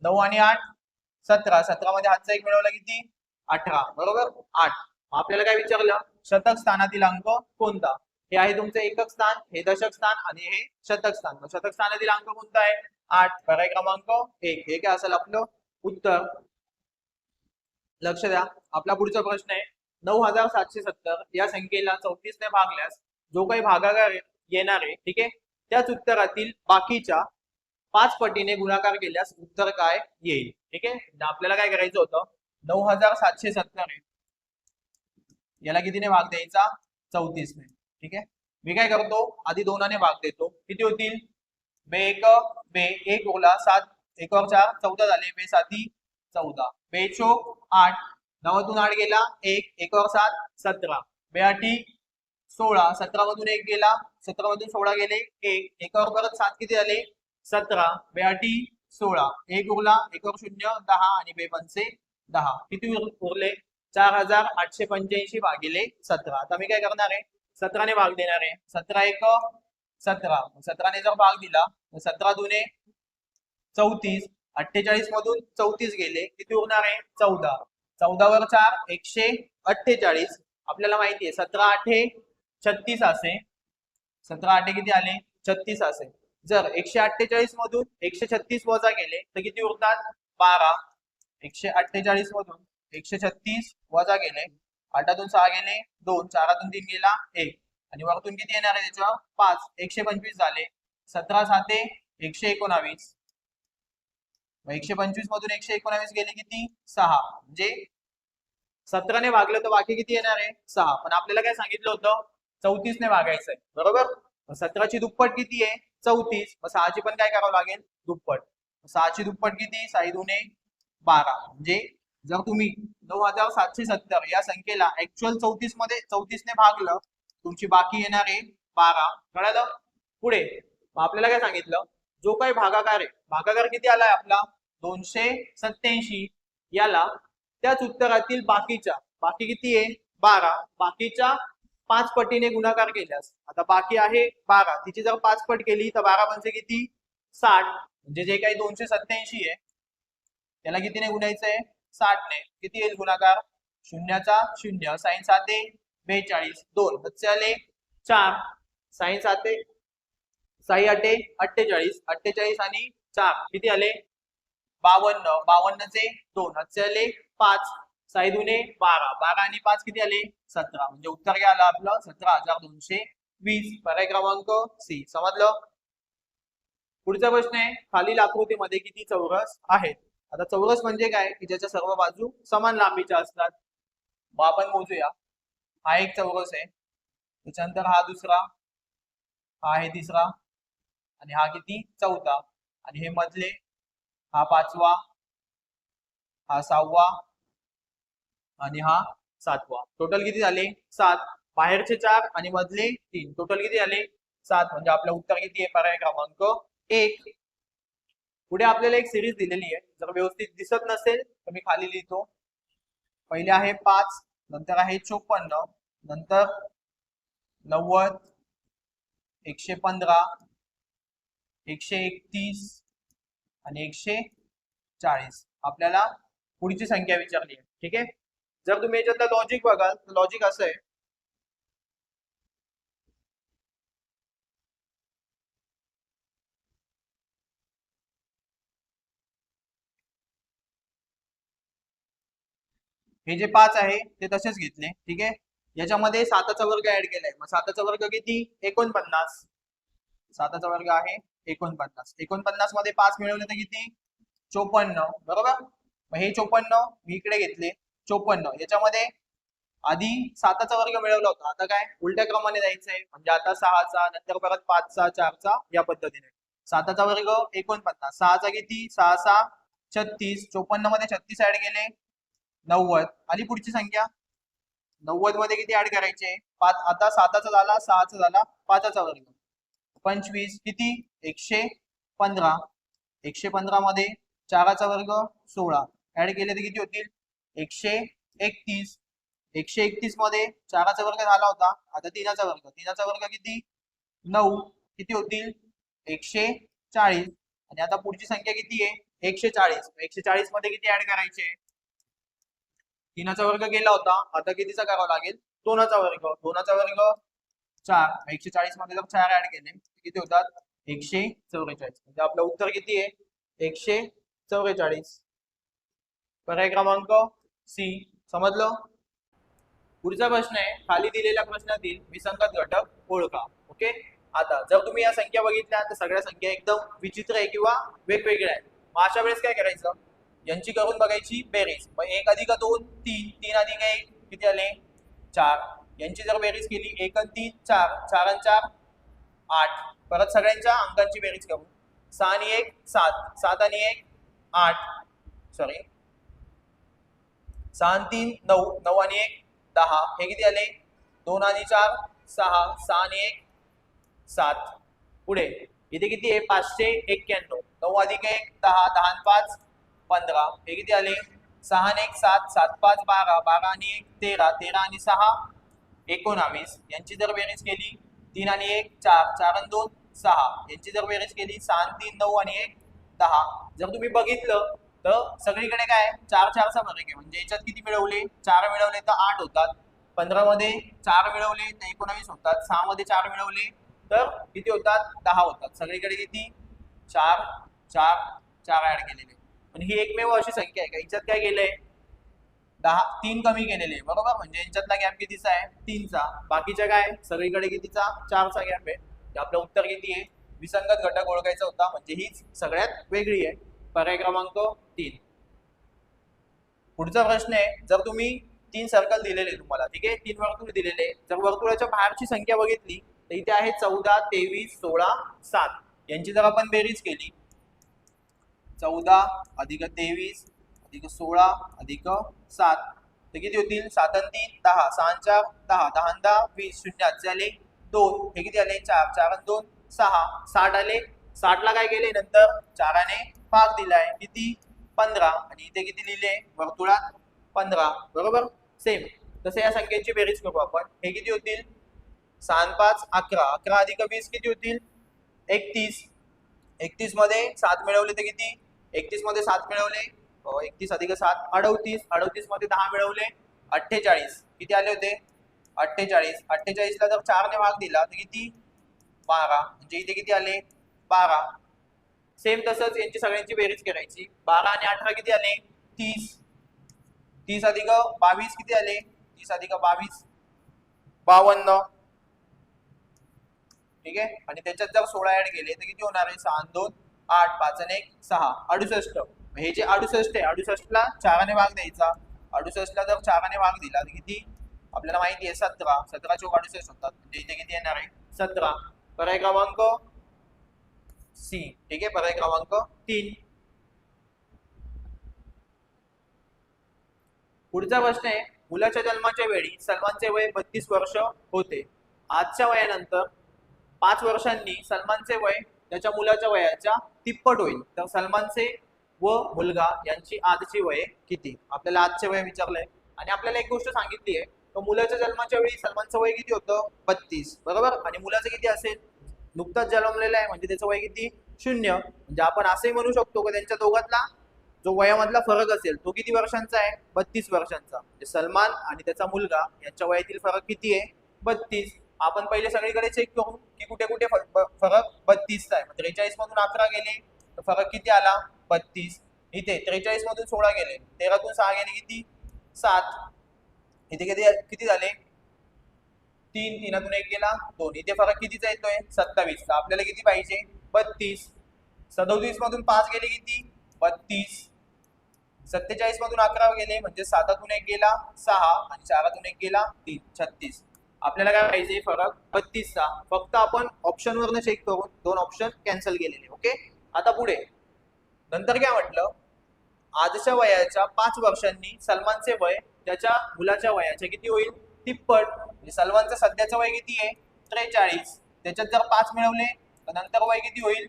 9 आणि 8 17, 17 मध्ये हातचा एक मिळवला किती? 18 बरोबर 8. आपल्याला काय विचारलं? शतक स्थानातील अंक कोणता? हे आहे तुमचं एकक स्थान, हे दशक स्थान आणि हे शतक स्थान. शतक स्थानातील अंक कोणता आहे? 8. पर्याय क्रमांक 1. हे काय असेल आपलं उत्तर? लक्ष द्या. आपला पुढचा प्रश्न आहे 9,770 या संख्येला 34 ने भागल्यास जो काही भागाकार येणार आहे, ठीक आहे, त्याच उत्तरातील बाकीच्या 5 पटीने गुणाकार केल्यास उत्तर काय येईल? ठीक आहे. आपल्याला काय करायचं होतं? 9,770 आहे, याला कितीने भाग द्यायचा? 34 ने. ठीक आहे. मी काय करतो? आधी 2 ने भाग देतो. किती होतील? बे 1 उरला 7, 1 और 4 14 झाले. बे 7 14, बे 4 8, 9तून 8 गेला 1, 1 और 7 17, बे 8 16, 17 मधून 1 गेला, 17 मधून 16 गेले 1, 1 और परत 7 किती झाले? 17, बे 8 16, 1 उरला 1 और 0 10 आणि बे 5 10. किती उरले? 4,885 भागिले 17. आता मी काय करणार आहे? 17 ने भाग देणार आहे. 17 1 17, 17 ने जर भाग दिला तर 17 दुने 34, 48 मधून 34 गेले, किती उरणार आहे? 14, 14 वर 4 148. आपल्याला माहिती आहे 17 8 36 असे, 17 8 किती आले? 36 असे. जर 148 मधून 136 वजा केले तर किती उरतात? 12. 148 मधून 136 वजा केले, 8तून 6 गेले 2, 4तून 3 गेला 1 आणि वरतून किती येणार आहे त्याच्यावर? 5. 125 झाले. 17 7 119. 125 मधून 119 गेले किती? 6. म्हणजे 17 ने भागलं तर बाकी किती येणार आहे? 6. पण आपल्याला काय सांगितलं होतं? 34 ने भागायचंय बरोबर. 17 ची दुप्पट किती आहे? 34. मग 6 ची पण काय करावं लागेल? दुप्पट. 6 ची दुप्पट किती? 6 दुने 12. म्हणजे जर तुम्ही 9,770 या संख्येला ऍक्च्युअल 34 मध्ये 34 ने भागलं, तुमची बाकी येणार आहे 12. कळलं? पुढे मग आपल्याला काय सांगितलं? जो काही भागाकार आहे, भागाकार किती आलाय आपला? 287. याला त्याच उत्तरातील बाकीच्या, बाकी किती आहे? 12, बाकीच्या 5 पटीने गुणाकार केल्यास, आता बाकी आहे 12, तिची जर 5 पट केली तर 12 म्हणजे किती? 60. म्हणजे जे काही 287 आहे त्याला कितीने गुणायचंय? 60 ने. किती येईल गुणाकार? शून्याचा शून्य, साइन 7 42, 2 बच्चे आले 4, साइन 7 6 8 48, 48 आणि 4 किती आले? 52, 52 चे 2 हातचे आले 5, 6 दुने 12, 12 आणि 5 किती आले? 17. म्हणजे उत्तर काय आलं आपलं? 17,220. पर्याय क्रमांक सी. समजलं? पुढचा प्रश्न आहे खालील आकृतीमध्ये किती चौरस आहेत? आता चौरस म्हणजे काय? की ज्याच्या सर्व बाजू समान लांबीच्या असतात. मग आपण मोजूया. हा एक चौरस आहे, त्याच्यानंतर हा दुसरा, हा आहे तिसरा आणि हा किती? चौथा. आणि हे मधले, हा 5वा, हा 6वा आणि हा 7वा. टोटल किती झाले? 7. बाहेरचे 4 आणि मधले 3. टोटल किती झाले? 7. म्हणजे आपलं उत्तर किती आहे? पर्याय क्रमांक 1. पुढे आपल्याला एक सिरीज दिलेली आहे. जर व्यवस्थित दिसत नसेल तर मी खाली लिहितो. पहिले आहे 5, नंतर आहे 54, नंतर 90, 115, 131 आणि 140. आपल्याला पुढची संख्या विचारली आहे. ठीक आहे. जर तुम्ही याच्यातलं लॉजिक बघाल तर लॉजिक असं आहे, हे जे 5 आहे ते तसेच घेतले. ठीक आहे. याच्यामध्ये 7चा वर्ग ऍड केलाय. मग 7चा वर्ग किती? 49. 7चा वर्ग आहे 49. 49 मध्ये 5 मिळवले तर किती? 54 बरोबर. मग हे 54 मी इकडे घेतले 54. याच्यामध्ये आधी 7चा वर्ग मिळवला होता, आता काय उलट्या क्रमाने जायचंय. म्हणजे आता 6चा, नंतर परत 5चा, 4चा, या पद्धतीने. 7चा वर्ग 49, 6चा किती? 6 6 36. 54 मध्ये 36 ऍड केले 90. आली पुढची संख्या 90 मध्ये किती ऍड करायचे? 5. आता 7चा झाला, 6चा झाला, 5चा वर्ग 25 किती? 115. 115 मध्ये 4चा वर्ग 16 ऍड केले तर किती होतील? 131. 131 मध्ये 4चा वर्ग झाला होता, आता 3चा वर्ग. 3चा वर्ग किती? 9. किती होतील? 140. आणि आता पुढची संख्या किती आहे? 140. 140 मध्ये किती ऍड करायचे? 3चा वर्ग केला होता, आता कितीचा करावा लागेल? 2चा वर्ग. 2चा वर्ग 4. 140 मध्ये जर 4 ऍड केले किती होतात? 144. म्हणजे आपलं उत्तर किती आहे? 144. पर्याय क्रमांक सी. समजलं? पुढचा प्रश्न आहे, खाली दिलेल्या प्रश्नातील विसंगत घटक ओळखा. ओके. आता जर तुम्ही या संख्या बघितल्या तर सगळ्या संख्या एकदम विचित्र आहे किंवा वेगवेगळ्या आहेत. मग अशा वेळेस काय करायचं? यांची करून बघायची बेरीज. मग 1 अधिक 2 3, 3 अधिक 1 किती आले? 4. यांची जर बेरीज केली 1 आणि 3 4, 4 आणि 4 8. परत सगळ्यांच्या अंकांची बेरीज करू. 6 आणि 1 7, 7 आणि 1 8. सॉरी 6 आणि 3 9, 9 आणि 1 10. हे किती आले? 2 आणि 4 6, 6 आणि 1 7. पुढे इथे किती आहे? 591. 9 अधिक 1 10, 10 आणि 5 15. हे किती आले? 6 आणि 1 7, 7 5 12, 12 आणि 1 13, 13 आणि 6 19. यांची जर बेरीज केली 3 आणि 1 4, 4 आणि 2 6. यांची जर बेरीज केली 6 आणि 3 9 आणि 1 10. जर तुम्ही बघितलं तर सगळीकडे काय 4 4चा फरक आहे. म्हणजे याच्यात किती मिळवले? 4 मिळवले तर 8 होतात. 15 मध्ये 4 मिळवले तर 19 होतात. 6 मध्ये 4 मिळवले तर किती होतात? 10 होतात. सगळीकडे किती? 4 4 4 ऍड केलेले. पण ही एकमेव अशी संख्या आहे का याच्यात काय केलंय? 3 कमी केलेले, बरोबर. म्हणजे यांच्यातला गॅप कितीचा आहे? 3चा. बाकीच्या काय सगळीकडे कितीचा? 4चा गॅप आहे. आपलं उत्तर किती आहे? विसंगत घटक ओळखायचा होता, म्हणजे हीच सगळ्यात वेगळी आहे. पर्याय क्रमांक 3. पुढचा प्रश्न आहे, जर तुम्ही 3 सर्कल दिलेले तुम्हाला, ठीक आहे, 3 वर्तुळ दिलेले, जर वर्तुळाच्या बाहेरची संख्या बघितली तर इथे आहे 14 23 16 7. यांची जर आपण बेरीज केली 14 अधिक 23 अधिक 16 अधिक 7 तर किती होतील? 7 आणि 3 10, 6 आणि 4 10, 10 आणि 10 20. शून्य हातचे आले 2. हे किती आले? 4, 4 आणि 2 6. 60 आले. 60 ला काय केले? नंतर 4 ने भाग दिलाय किती? 15. आणि इथे किती लिहिले? वर्तुळात 15, बरोबर. सेम तसे या संख्येची बेरीज करू आपण. हे किती होतील? 6 आणि 5 11, 11 अधिक 20 किती होतील? 31. 31 मध्ये 7 मिळवले तर किती? 31 मध्ये 7 मिळवले 31 अधिक 7 38. 38 मध्ये 10 मिळवले 48. किती आले होते? 48. 48 ला जर 4 ने भाग दिला तर किती? 12. म्हणजे इथे किती आले? 12. सेम तसंच यांची सगळ्यांची बेरीज करायची. 12 आणि 18 किती आले? 30. 30 अधिक 22 किती आले? 30 अधिक 22 52. ठीक आहे. आणि त्याच्यात जर 16 ऍड केले तर किती होणार आहे? 6 आणि 2 8, 5 आणि 1 6 68. हे जे 68 आहे 68 ला 4 ने भाग द्यायचा. 68 ला जर 4 ने भाग दिला तर किती? आपल्याला माहिती आहे 17. 17 चौक 68 होतात. म्हणजे इथे किती येणार आहे? 17. पर्याय क्रमांक सी. ठीक आहे. पर्याय क्रमांक 3. पुढचा प्रश्न आहे, मुलाच्या जन्माच्या वेळी सलमानचे वय 32 वर्ष होते. आजच्या वयानंतर 5 वर्षांनी सलमानचे वय त्याच्या मुलाच्या वयाच्या तिप्पट होईल. तर सलमानचे व मुलगा यांची आजची वय किती? आपल्याला आजचे वय विचारलंय आणि आपल्याला एक गोष्ट सांगितली आहे, तर मुलाच्या जन्माच्या वेळी सलमानचं वय किती होतं? 32, बरोबर. आणि मुलाचं किती असेल? नुकताच जन्मलेलं आहे म्हणजे त्याचं वय किती? 0. म्हणजे आपण असंही म्हणू शकतो की त्यांच्या दोघातला जो वयामधला फरक असेल तो किती वर्षांचा आहे? 32 वर्षांचा. म्हणजे सलमान आणि त्याचा मुलगा यांच्या वयातील फरक किती आहे? 32. आपण पहिले सगळीकडे चेक करू की कुठे कुठे फरक 32चा आहे. 43 मधून 11 गेले तर फरक किती आला? 32. इथे 43 मधून 16 गेले, 13 तून 6 गेले किती? 7. इथे किती किती झाले? 3, 3 1 गेला 2. इथे फरक कितीचा येतोय? 27. तर आपल्याला किती पाहिजे? 32. 37 मधून 5 गेले किती? 32. 47 मधून 11 गेले म्हणजे 7 1 गेला 6 आणि 4 1 गेला 3, 36. आपल्याला काय पाहिजे? फरक 32चा. फक्त आपण ऑप्शन वरनं चेक करून 2 ऑप्शन कॅन्सल केलेले. ओके. आता पुढे नंतर काय म्हटलं? आजच्या वयाच्या 5 वर्षांनी सलमानचे वय त्याच्या मुलाच्या वयाच्या किती होईल? तिप्पट. म्हणजे सलमानचं सध्याचं वय किती आहे 43. त्याच्यात जर 5 मिळवले तर नंतर वय किती होईल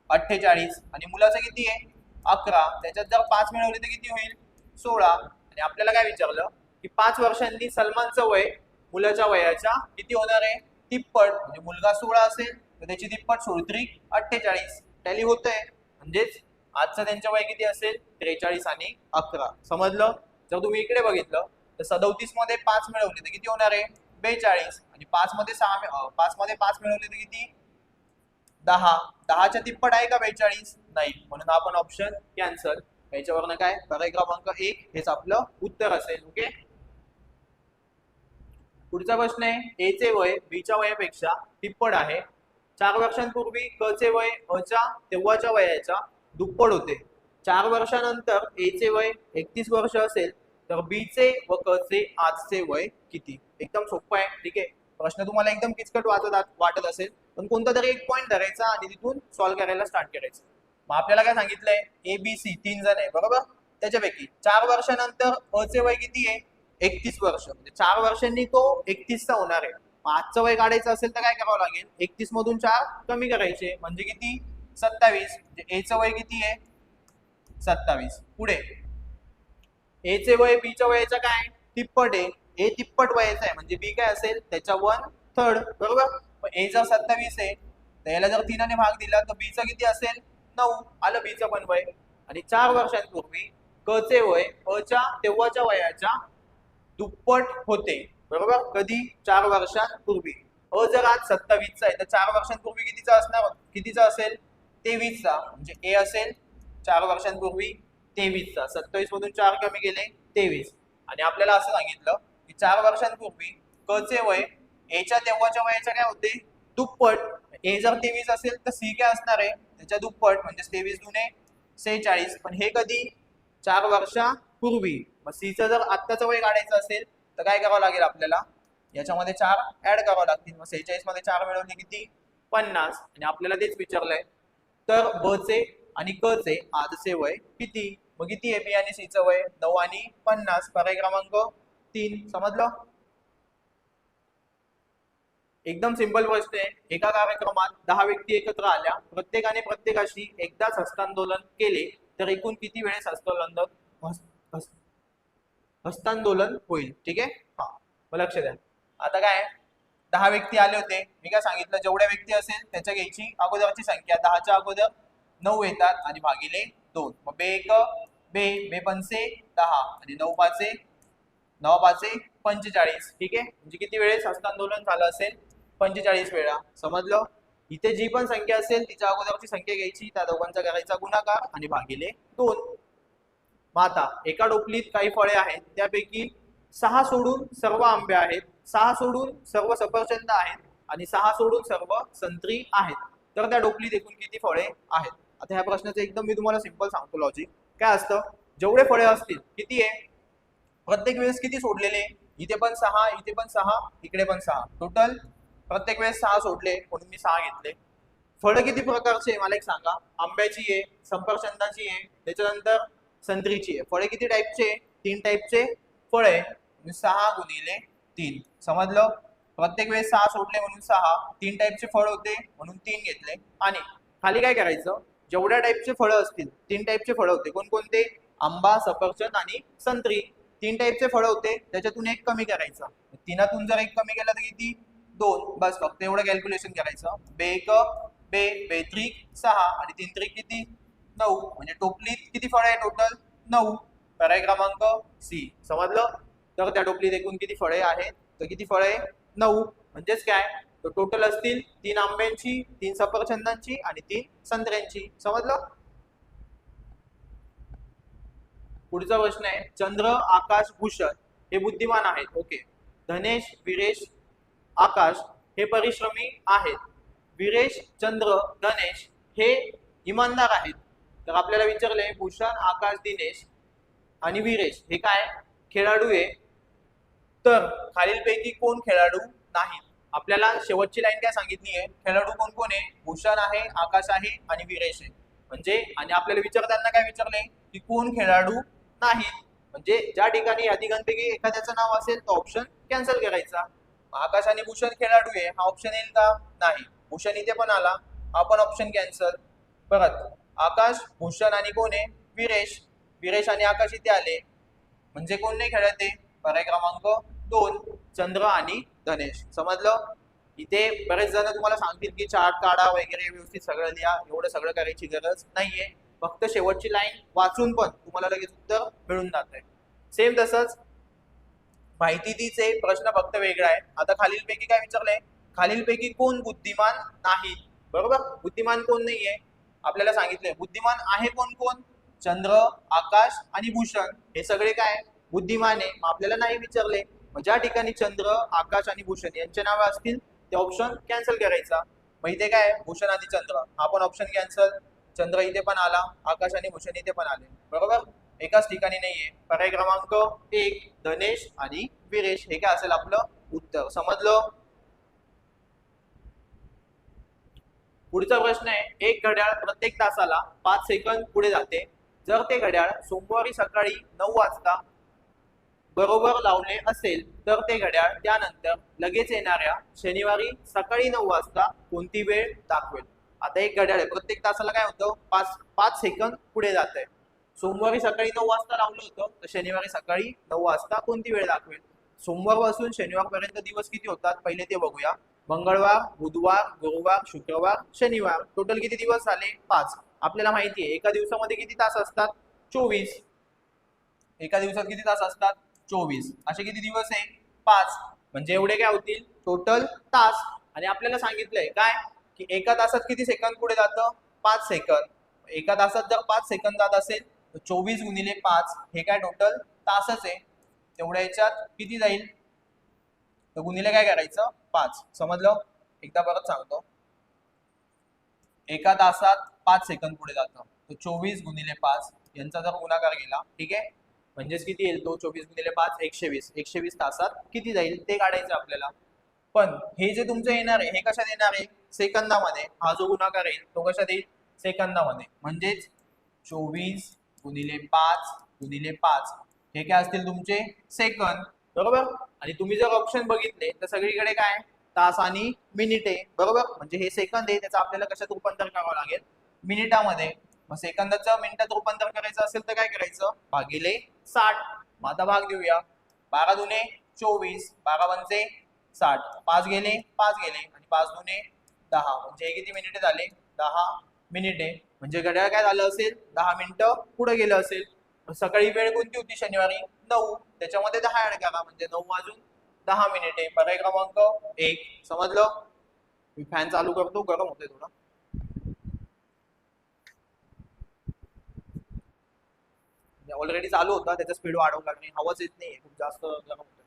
48. आणि मुलाचं किती आहे 11. त्याच्यात जर 5 मिळवले तर किती होईल 16. आणि आपल्याला काय विचारलं की 5 वर्षांनी सलमानचं वय मुलाच्या वयाच्या किती होणार आहे तिप्पट. म्हणजे मुलगा 16 असेल तर त्याची तिप्पट 16 48. टॅली होतंय. म्हणजेच आजचं त्यांचं वय किती असेल 43 आणि 11. समजलं. जर तुम्ही इकडे बघितलं तर 37 मध्ये 5 मिळवले तर किती होणार आहे 42. आणि 5 मध्ये 5 मिळवले तर किती 10. 10च्या तिप्पट आहे का 42 नाही. म्हणून आपण ऑप्शन कॅन्सल. याच्यावरनं काय पर्याय क्रमांक 1 हेच आपलं उत्तर असेल. ओके. पुढचा प्रश्न आहे ए चे वय बी च्या वयापेक्षा तिप्पट आहे. 4 वर्षांपूर्वी क चे वय अ च्या तेव्हाच्या वयाच्या दुप्पट होते. 4 वर्षानंतर ए चे वय 31 वर्ष असेल तर बी चे व क चे आजचे वय किती. एकदम सोपं आहे. ठीक आहे. प्रश्न तुम्हाला एकदम किचकट वाटत असेल पण कोणता तरी एक पॉईंट धरायचा आणि तिथून सॉल्व्ह करायला स्टार्ट करायचं. मग आपल्याला काय सांगितलंय ए बी सी 3 जण आहे बरोबर. त्याच्यापैकी 4 वर्षानंतर अ चे वय किती आहे 31 वर्ष. म्हणजे 4 वर्षांनी तो 31 चा होणार आहे. आजचं वय काढायचं असेल तर काय करावं लागेल 31 मधून 4 कमी करायचे म्हणजे किती 27. म्हणजे ए चं वय किती आहे 27. पुढे ए चे वय बी च्या वयाच्या काय तिप्पट आहे. ए तिप्पट वयाचा आहे म्हणजे बी काय असेल त्याच्या 1/3 बरोबर. ए जर 27 आहे तर याला जर 3 ने भाग दिला तर बी चं किती असेल 9. आलं बी चं पण वय. आणि 4 वर्षांपूर्वी क चे वय अ च्या तेव्हाच्या वयाच्या दुप्पट होते बरोबर. कधी 4 वर्षांपूर्वी. अ जर आज 27 चा आहे तर 4 वर्षांपूर्वी कितीचा असेल 23 चा. म्हणजे ए असेल 4 वर्षांपूर्वी 23 चा. 27 मधून 4 कमी गेले 23. आणि आपल्याला असं सांगितलं की 4 वर्षांपूर्वी क चे वय ए च्या तेव्हाच्या वयाच्या काय होते दुप्पट. ए जर 23 असेल तर सी काय असणार आहे त्याच्या दुप्पट म्हणजे 23 दुने 46. पण हे कधी 4 वर्षापूर्वी. मग सीचं जर आत्ताचं वय काढायचं असेल तर काय करावं लागेल आपल्याला याच्यामध्ये 4 ऍड करावं लागतील. मग 46 मध्ये 4 मिळवले किती 50. आणि आपल्याला तेच विचारलंय तर ब चे आणि क चे आजचे वय किती. मग किती आहे बी आणि सी चं वय 9 आणि 50. पर्याय क्रमांक 3. समजलं. एकदम सिंपल प्रश्न आहे. एका कार्यक्रमात 10 व्यक्ती एकत्र आल्या. प्रत्येकाने प्रत्येकाशी एकदाच हस्तांदोलन केले तर एकूण किती वेळेस हस्तांदोलन होईल. ठीक आहे. हा मग लक्ष द्या. आता काय 10 व्यक्ती आले होते. मी काय सांगितलं जेवढ्या व्यक्ती असेल त्याच्या घ्यायची अगोदरची संख्या 10च्या अगोदर 9 येतात आणि भागिले 2. मग बे 1 बे पंचे 10 आणि 9 पाचे 45. ठीक आहे. म्हणजे किती वेळेस हस्तांदोलन झालं असेल 45 वेळा. समजलं. इथे जी पण संख्या असेल तिच्या अगोदरची संख्या घ्यायची त्या दोघांचा करायचा गुणाकार आणि भागिले 2. मग आता एका टोपलीत काही फळे आहेत त्यापैकी 6 सोडून सर्व आंबे आहेत, 6 सोडून सर्व सफरचंद आहेत आणि 6 सोडून सर्व संत्री आहेत. तर त्या टोपलीत एकूण किती फळे आहेत. आता ह्या प्रश्नाचं एकदम मी तुम्हाला सिंपल सांगतो लॉजिक. काय असतं जेवढे फळे असतील किती आहे प्रत्येक वेळेस किती सोडलेले. इथे पण 6 इथे पण 6 इकडे पण 6. टोटल प्रत्येक वेळेस 6 सोडले म्हणून मी 6 घेतले. फळं किती प्रकारचे मला एक सांगा. आंब्याची आहे, सफरचंदाची आहे, त्याच्यानंतर संत्रीची आहे. फळे किती टाईपचे 3 टाईपचे फळे. 6 गुणिले 3. समजलं. प्रत्येक वेळेस 6 सोडले म्हणून 6. 3 टाईपचे फळ होते म्हणून 3 घेतले. आणि खाली काय करायचं जेवढ्या टाईपचे फळं असतील 3 टाईपचे फळं होते कोणकोणते आंबा सफरचंद आणि संत्री. 3 टाईपचे फळं होते त्याच्यातून एक कमी करायचं. 3तून जर एक कमी केलं तर किती 2. बस फक्त एवढं कॅल्क्युलेशन करायचं. बे 1 बे 3 6 आणि 3 3 किती 9. म्हणजे टोपलीत किती फळे आहे टोटल 9. पर्याय क्रमांक सी. समजलं. तर त्या टोपलीत एकूण किती फळे आहेत तर किती फळे 9. म्हणजेच काय तर टोटल असतील 3 आंब्यांची 3 सफरचंदांची आणि 3 संत्र्यांची. समजलं. पुढचा प्रश्न आहे चंद्र आकाश भूषण हे बुद्धिमान आहेत. ओके. धनेश वीरेश आकाश हे परिश्रमी आहेत. वीरेश चंद्र धनेश हे इमानदार आहेत. तर आपल्याला विचारले भूषण आकाश दिनेश आणि वीरेश हे काय खेळाडू आहे. तर खालीलपैकी कोण खेळाडू नाहीत. आपल्याला शेवटची लाईन काय सांगितली आहे खेळाडू कोण कोण आहे भूषण आहे आकाश आहे आणि वीरेश आहे. म्हणजे आणि आपल्याला विचारताना काय विचारले की कोण खेळाडू नाहीत. म्हणजे ज्या ठिकाणी या तिघांपैकी एखाद्याचं नाव असेल तो ऑप्शन कॅन्सल करायचा. आकाश आणि भूषण खेळाडू आहे हा ऑप्शन येईल का? नाही. भूषण इथे पण आला, हा पण ऑप्शन कॅन्सल. परत आकाश, भूषण आणि कोण आहे? विरेश. विरेश आणि आकाश इथे आले, म्हणजे कोण नाही खेळत आहे? पर्याय क्रमांक 2 चंद्र आणि धनेश. समजलं? इथे बरेच जण तुम्हाला सांगतील की चार्ट काढा वगैरे, व्यवस्थित सगळं लिहा. एवढं सगळं करायची गरज नाहीये. फक्त शेवटची लाईन वाचून पण तुम्हाला लगेच उत्तर मिळून जात आहे. सेम तसंच माहिती तीच आहे, प्रश्न फक्त वेगळा आहे. आता खालीलपैकी काय विचारलंय? खालीलपैकी कोण बुद्धिमान नाही? बरोबर, बुद्धिमान कोण नाहीये आपल्याला सांगितलंय. बुद्धिमान आहे कोण कोण? चंद्र, आकाश आणि भूषण हे सगळे काय बुद्धिमान आहे. मग आपल्याला नाही विचारले. मग ज्या ठिकाणी चंद्र, आकाश आणि भूषण यांचे नावे असतील ते ऑप्शन कॅन्सल करायचा. मग इथे काय भूषण आणि चंद्र हा पण ऑप्शन कॅन्सल. चंद्र इथे पण आला, आकाश आणि भूषण इथे पण आले. बरोबर, एकाच ठिकाणी नाहीये. पर्याय क्रमांक 1 धनेश आणि विरेश हे काय असेल आपलं उत्तर. समजलं? पुढचा प्रश्न आहे, एक घड्याळ प्रत्येक तासाला 5 सेकंद पुढे जाते. जर ते घड्याळ सोमवारी सकाळी 9 वाजता बरोबर लावले असेल तर ते घड्याळ त्यानंतर लगेच येणाऱ्या शनिवारी सकाळी 9 वाजता कोणती वेळ दाखवेल? आता एक घड्याळ आहे, प्रत्येक तासाला काय होतं? 5 सेकंद पुढे जात आहे. सोमवारी सकाळी 9 वाजता लावलं होतं, तर शनिवारी सकाळी 9 वाजता कोणती वेळ दाखवेल? सोमवारपासून शनिवारपर्यंत दिवस किती होतात पहिले ते बघूया. मंगळवार, बुधवार, गुरुवार, शुक्रवार, शनिवार. टोटल किती दिवस झाले? 5. आपल्याला माहिती आहे एका दिवसामध्ये किती तास असतात? 24. एका दिवसात किती तास असतात? 24. असे किती दिवस आहे? 5. म्हणजे एवढे काय होतील टोटल तास. आणि आपल्याला सांगितलंय काय की एका तासात किती सेकंद पुढे जातं? 5 सेकंद. एका तासात जर 5 सेकंद जात असेल तर 24 गुणिले 5 हे काय टोटल तासच आहे. तेवढ्या याच्यात किती जाईल? तर गुणिले काय करायचं? 5. समजलं? एकदा परत सांगतो. एका तासात 5 सेकंद पुढे जातं, तर 24 गुणिले 5 यांचा जर गुणाकार केला, ठीक आहे, म्हणजेच किती येईल तो? 24 गुणिले 5 120. 120 तासात किती जाईल ते काढायचं आपल्याला. पण हे जे तुमचं येणार आहे हे कशात येणार आहे? सेकंदामध्ये. हा जो गुणाकार येईल तो कशात येईल? सेकंदामध्ये. म्हणजेच 24 गुणिले 5 गुणिले 5 हे काय असतील तुमचे? सेकंद. बरोबर. आणि तुम्ही जर ऑप्शन बघितले तर सगळीकडे काय तास आणि मिनिटे. बरोबर, म्हणजे हे सेकंद आहे, त्याचं आपल्याला कशात रूपांतर करावं लागेल? मिनिटामध्ये. मग सेकंदाचं मिनिटात रूपांतर करायचं असेल तर काय करायचं? भागिले 60. मग आता भाग देऊया. 12 दुने 24, 12 पंचे 60, 5 गेले 5 गेले आणि 5 दुने 10. म्हणजे हे किती मिनिटे झाले? 10 मिनिटे. म्हणजे घड्याळ काय झालं असेल? 10 मिनिटं पुढे गेलं असेल. सकाळी वेळ कोणती होती शनिवारी? 9. त्याच्यामध्ये 10 ऍड करा म्हणजे 9 वाजून 10 मिनिटे. पर्याय क्रमांक 1. समजलं? मी फॅन चालू करतो, गरम होतोय थोडा. ऑलरेडी चालू होता, त्याचा स्पीड वाढवला नाही, हवाच येत नाही, खूप जास्त गरम होतोय.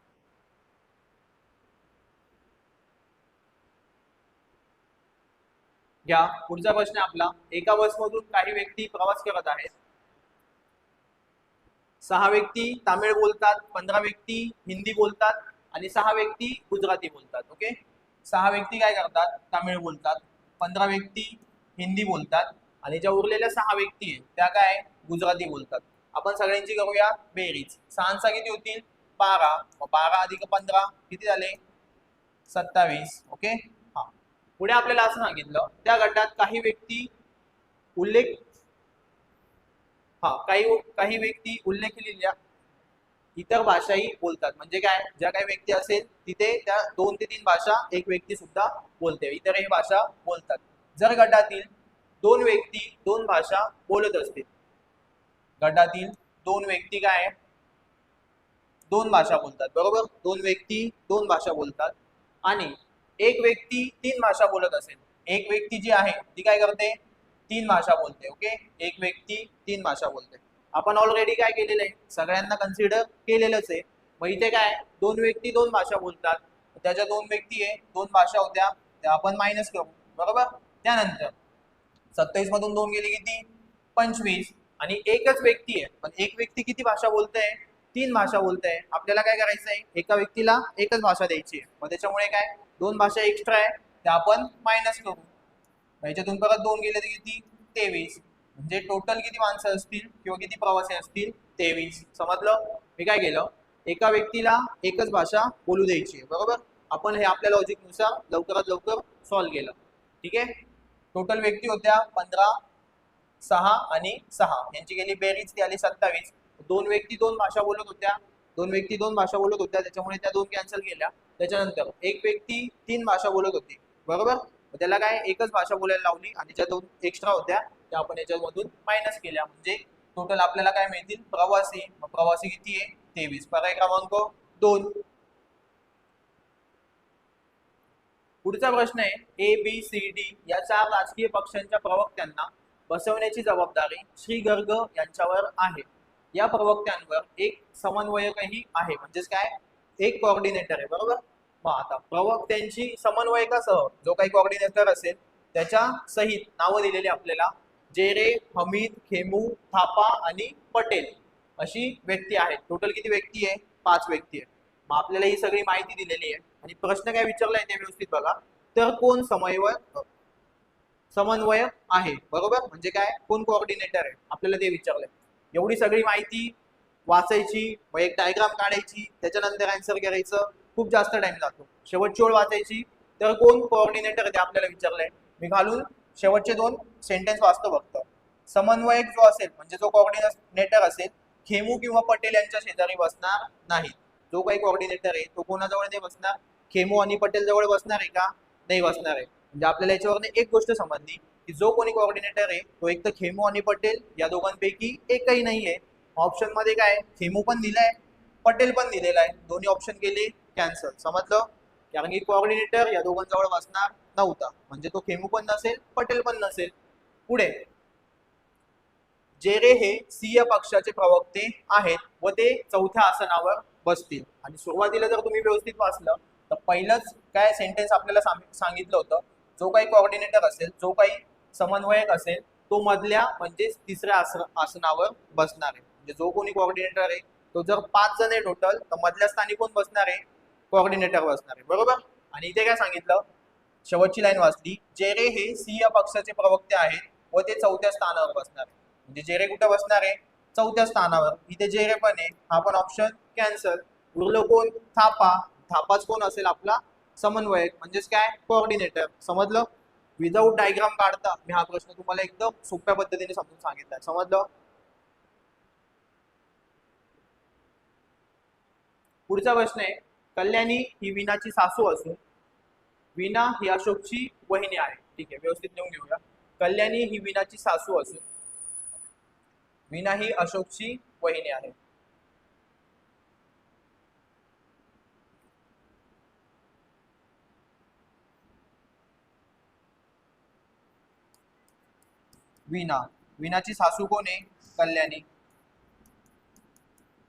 घ्या पुढचा प्रश्न आपला. एका बसमधून काही व्यक्ती प्रवास करत आहेत. 6 व्यक्ती तामिळ बोलतात, 15 व्यक्ती हिंदी बोलतात आणि 6 व्यक्ती गुजराती बोलतात. ओके, 6 व्यक्ती काय करतात? तामिळ बोलतात, 15 व्यक्ती हिंदी बोलतात आणि ज्या उरलेल्या 6 व्यक्ती आहेत त्या काय गुजराती बोलतात. आपण सगळ्यांची करूया बेरीज. 6 किती होतील? 12. 12 अधिक 15 किती झाले? 27. ओके. हा, पुढे आपल्याला असं सांगितलं त्या गटात काही व्यक्ती उल्लेख काही व्यक्ती उल्लेखलेल्या इतर भाषाही बोलतात. म्हणजे काय? ज्या काही व्यक्ती असेल तिथे त्या 2 ते 3 भाषा एक व्यक्ती सुद्धा बोलते, इतरही भाषा बोलतात. जर गटातील 2 व्यक्ती 2 भाषा बोलत असतील, गटातील 2 व्यक्ती काय 2 भाषा बोलतात. बरोबर, 2 व्यक्ती 2 भाषा बोलतात आणि एक व्यक्ती 3 भाषा बोलत असेल. एक व्यक्ती जी आहे ती काय करते? 3 भाषा बोलते. ओके, एक व्यक्ती 3 भाषा बोलते. आपण ऑलरेडी काय केलेलं आहे? सगळ्यांना कन्सिडर केलेलंच आहे. मग इथे काय 2 व्यक्ती 2 भाषा बोलतात, त्याच्या 2 व्यक्ती आहे 2 भाषा होत्या त्या आपण मायनस करू. बरोबर, त्यानंतर 27 मधून 2 गेले किती? 25. आणि एकच व्यक्ती आहे, पण एक व्यक्ती किती भाषा बोलते? 3 भाषा बोलते. आपल्याला काय करायचं आहे? एका व्यक्तीला एकच भाषा द्यायची आहे. मग त्याच्यामुळे काय 2 भाषा एक्स्ट्रा आहे त्या आपण मायनस करू. याच्यातून परत 2 गेले तर किती? 23. म्हणजे टोटल किती माणसं असतील किंवा किती प्रवासी असतील? 23. समजलं? मी काय केलं, एका व्यक्तीला एकच भाषा बोलू द्यायची आहे, बरोबर. आपण हे आपल्या लॉजिकनुसार लवकरात लवकर सॉल्व्ह केलं. ठीक आहे. टोटल व्यक्ती होत्या 15, 6 आणि 6 यांची गेली बेरीज, ती आली 27. दोन व्यक्ती दोन भाषा बोलत होत्या, त्याच्यामुळे त्या दोन कॅन्सल केल्या. त्याच्यानंतर एक व्यक्ती 3 भाषा बोलत होती, बरोबर. त्याला काय एकच भाषा बोलायला लावली आणि ज्या 2 एक्स्ट्रा होत्या त्या आपण याच्यामधून मायनस केल्या. म्हणजे टोटल आपल्याला काय मिळतील, प्रवासी. मग प्रवासी किती आहे, 23. पर्याय क्रमांक 2. पुढचा प्रश्न आहे, ए बी सी डी या 4 राजकीय पक्षांच्या प्रवक्त्यांना बसवण्याची जबाबदारी श्री गर्ग यांच्यावर आहे. या प्रवक्त्यांवर एक समन्वयकही आहे, म्हणजेच काय, एक कोऑर्डिनेटर आहे, बरोबर. मग आता प्रवक्त्यांची समन्वयकासह जो काही कोऑर्डिनेटर असेल त्याच्या सहित नावं दिलेली आपल्याला जेरे, हमीद, खेमू, थापा आणि पटेल अशी व्यक्ती आहेत. टोटल किती व्यक्ती आहे, 5 व्यक्ती आहे. मग आपल्याला ही सगळी माहिती दिलेली आहे आणि प्रश्न काय विचारलाय ते व्यवस्थित बघा. तर कोण समन्वयक आहे, बरोबर. म्हणजे काय, कोण कोऑर्डिनेटर आहे आपल्याला ते विचारलंय. एवढी सगळी माहिती वाचायची, मग एक डायग्राम काढायची, त्याच्यानंतर आन्सर करायचं, खूप जास्त टाइम जातो. शेवटची ओळ वाचायची, तर कोण कोऑर्डिनेटर ते आपल्याला विचारलंय. मी घालून शेवटचे 2 सेंटेन्स वाचतो फक्त. समन्वयक जो असेल म्हणजे जो कोऑर्डिनेटर असेल, खेमू किंवा पटेल यांच्या शेजारी बसणार नाही. जो काही कोऑर्डिनेटर आहे तो कोणाजवळ नाही बसणार, खेमू आणि पटेल जवळ बसणार आहे का, नाही बसणार आहे. म्हणजे आपल्याला याच्यावरने एक गोष्ट समजली की जो कोणी कोऑर्डिनेटर आहे तो एक तर खेमू आणि पटेल या दोघांपैकी एकही नाहीये. ऑप्शन मध्ये काय, खेमू पण दिलाय, पटेल पण दिलेला आहे, दोन्ही ऑप्शन केले कॅन्सल. समजलं? कारण की कोऑर्डिनेटर या दोघांजवळ बसणार नव्हता, म्हणजे तो खेमू पण नसेल, पटेल पण नसेल. पुढे, जेरे हे सिंह पक्षाचे प्रवक्ते आहेत व ते 4थ्या आसनावर बसतील. आणि सुरुवातीला जर तुम्ही व्यवस्थित वाचलं तर पहिलंच काय सेंटेन्स आपल्याला सांगितलं होतं, जो काही कोऑर्डिनेटर असेल, जो काही समन्वयक असेल तो मधल्या म्हणजे 3ऱ्या आसनावर बसणार आहे. म्हणजे जो कोणी कोऑर्डिनेटर आहे तो जर 5 जण आहे टोटल, तर मधल्या स्थानी कोण बसणार आहे, कोऑर्डिनेटर बसणार आहे, बरोबर. आणि इथे काय सांगितलं, शेवटची लाईन वाचली, जेरे हे सिंह पक्षाचे प्रवक्ते आहेत व ते 4थ्या स्थानावर बसणार आहे. म्हणजे जेरे कुठे बसणार आहे, 4थ्या स्थानावर. इथे जेरे पण आहे, हा पण ऑप्शन कॅन्सल. उरलो कोण, थापा. थापाच कोण असेल, आपला समन्वयक म्हणजेच काय, कोऑर्डिनेटर. समजलं? विदाऊट डायग्राम काढता मी हा प्रश्न तुम्हाला एकदम सोप्या पद्धतीने समजून सांगितलाय. समजलं? पुढचा प्रश्न आहे, कल्याणी ही वीणाची सासू असून वीणा ही अशोकची वहिनी आहे. ठीक आहे, व्यवस्थित लिहून घेऊया. कल्याणी ही वीणाची सासू असून वीणा ही अशोकची वहिनी आहे. वीणाची सासू कोण आहे, कल्याणी.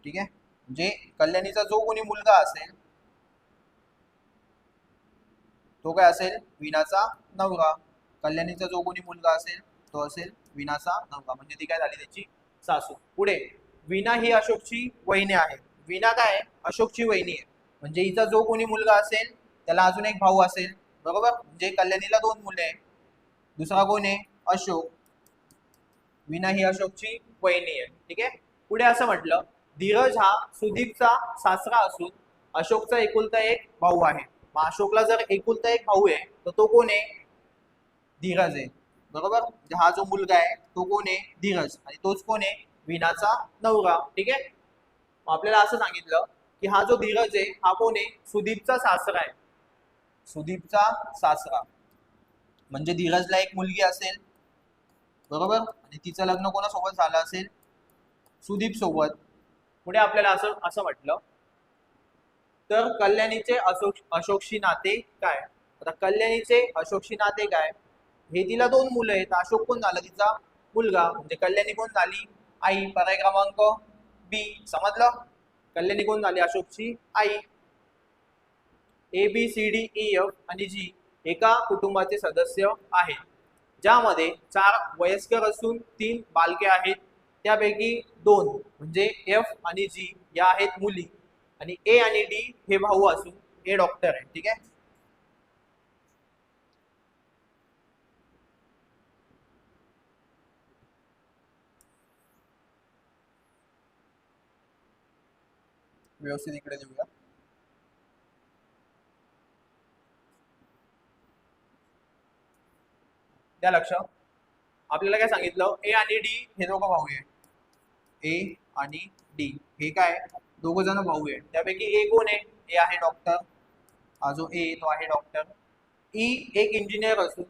ठीक आहे. म्हणजे कल्याणीचा जो कोणी मुलगा असेल तो काय असेल, वीणाचा नवरा. कल्याणीचा जो कोणी मुलगा असेल तो असेल वीणाचा नवरा, म्हणजे ती काय झाली, त्याची सासू. पुढे, वीणा ही अशोकची वहिनी आहे. वीणा काय, अशोकची वहिनी आहे. म्हणजे हिचा जो कोणी मुलगा असेल त्याला अजून एक भाऊ असेल, बरोबर. म्हणजे कल्याणीला 2 मुले आहे, दुसरा कोण आहे, अशोक. वीणा ही अशोकची वहिनी आहे. ठीक आहे. पुढे असं म्हटलं, धीरज हा सुदीपचा सासरा असून अशोकचा एकुलता एक भाऊ आहे. मग अशोकला जर एकुलता एक भाऊ आहे तर तो कोण आहे, धीरज आहे, बरोबर. म्हणजे हा जो मुलगा आहे तो कोण आहे, धीरज. आणि तोच कोण आहे, वीणाचा नवरा. ठीक आहे. आपल्याला असं सांगितलं की हा जो धीरज आहे हा कोण आहे, सुदीपचा सासरा आहे. सुदीपचा सासरा म्हणजे धीरजला एक मुलगी असेल, बरोबर. आणि तिचं लग्न कोणासोबत झालं असेल, सुदीप सोबत. पुढे आपल्याला असं असं म्हटलं, तर कल्याणीचे अशोकशी नाते काय. आता कल्याणीचे अशोकशी नाते काय, हे तिला 2 मुलं आहेत. अशोक कोण झाला, तिचा मुलगा. म्हणजे कल्याणी कोण झाली, आई. पर्याय क्रमांक बी. समजलं? कल्याणी कोण झाली, अशोकची आई. A B C D E F आणि जी एका कुटुंबाचे सदस्य आहेत, ज्यामध्ये 4 वयस्कर असून 3 बालके आहेत. त्यापैकी 2 म्हणजे एफ आणि जी या आहेत मुली, आणि ए आणि डी हे भाऊ असून ए डॉक्टर आहे. ठीक आहे. व्यवस्थित इकडे लिहूया. त्या लक्ष आपल्याला काय सांगितलं, ए आणि डी हे दोघं भाऊ आहे. ए आणि डी हे काय दोघ जण भाऊ आहे. त्यापैकी ए कोण आहे? ए आहे डॉक्टर. हा जो ए तो आहे डॉक्टर. ई एक इंजिनियर असून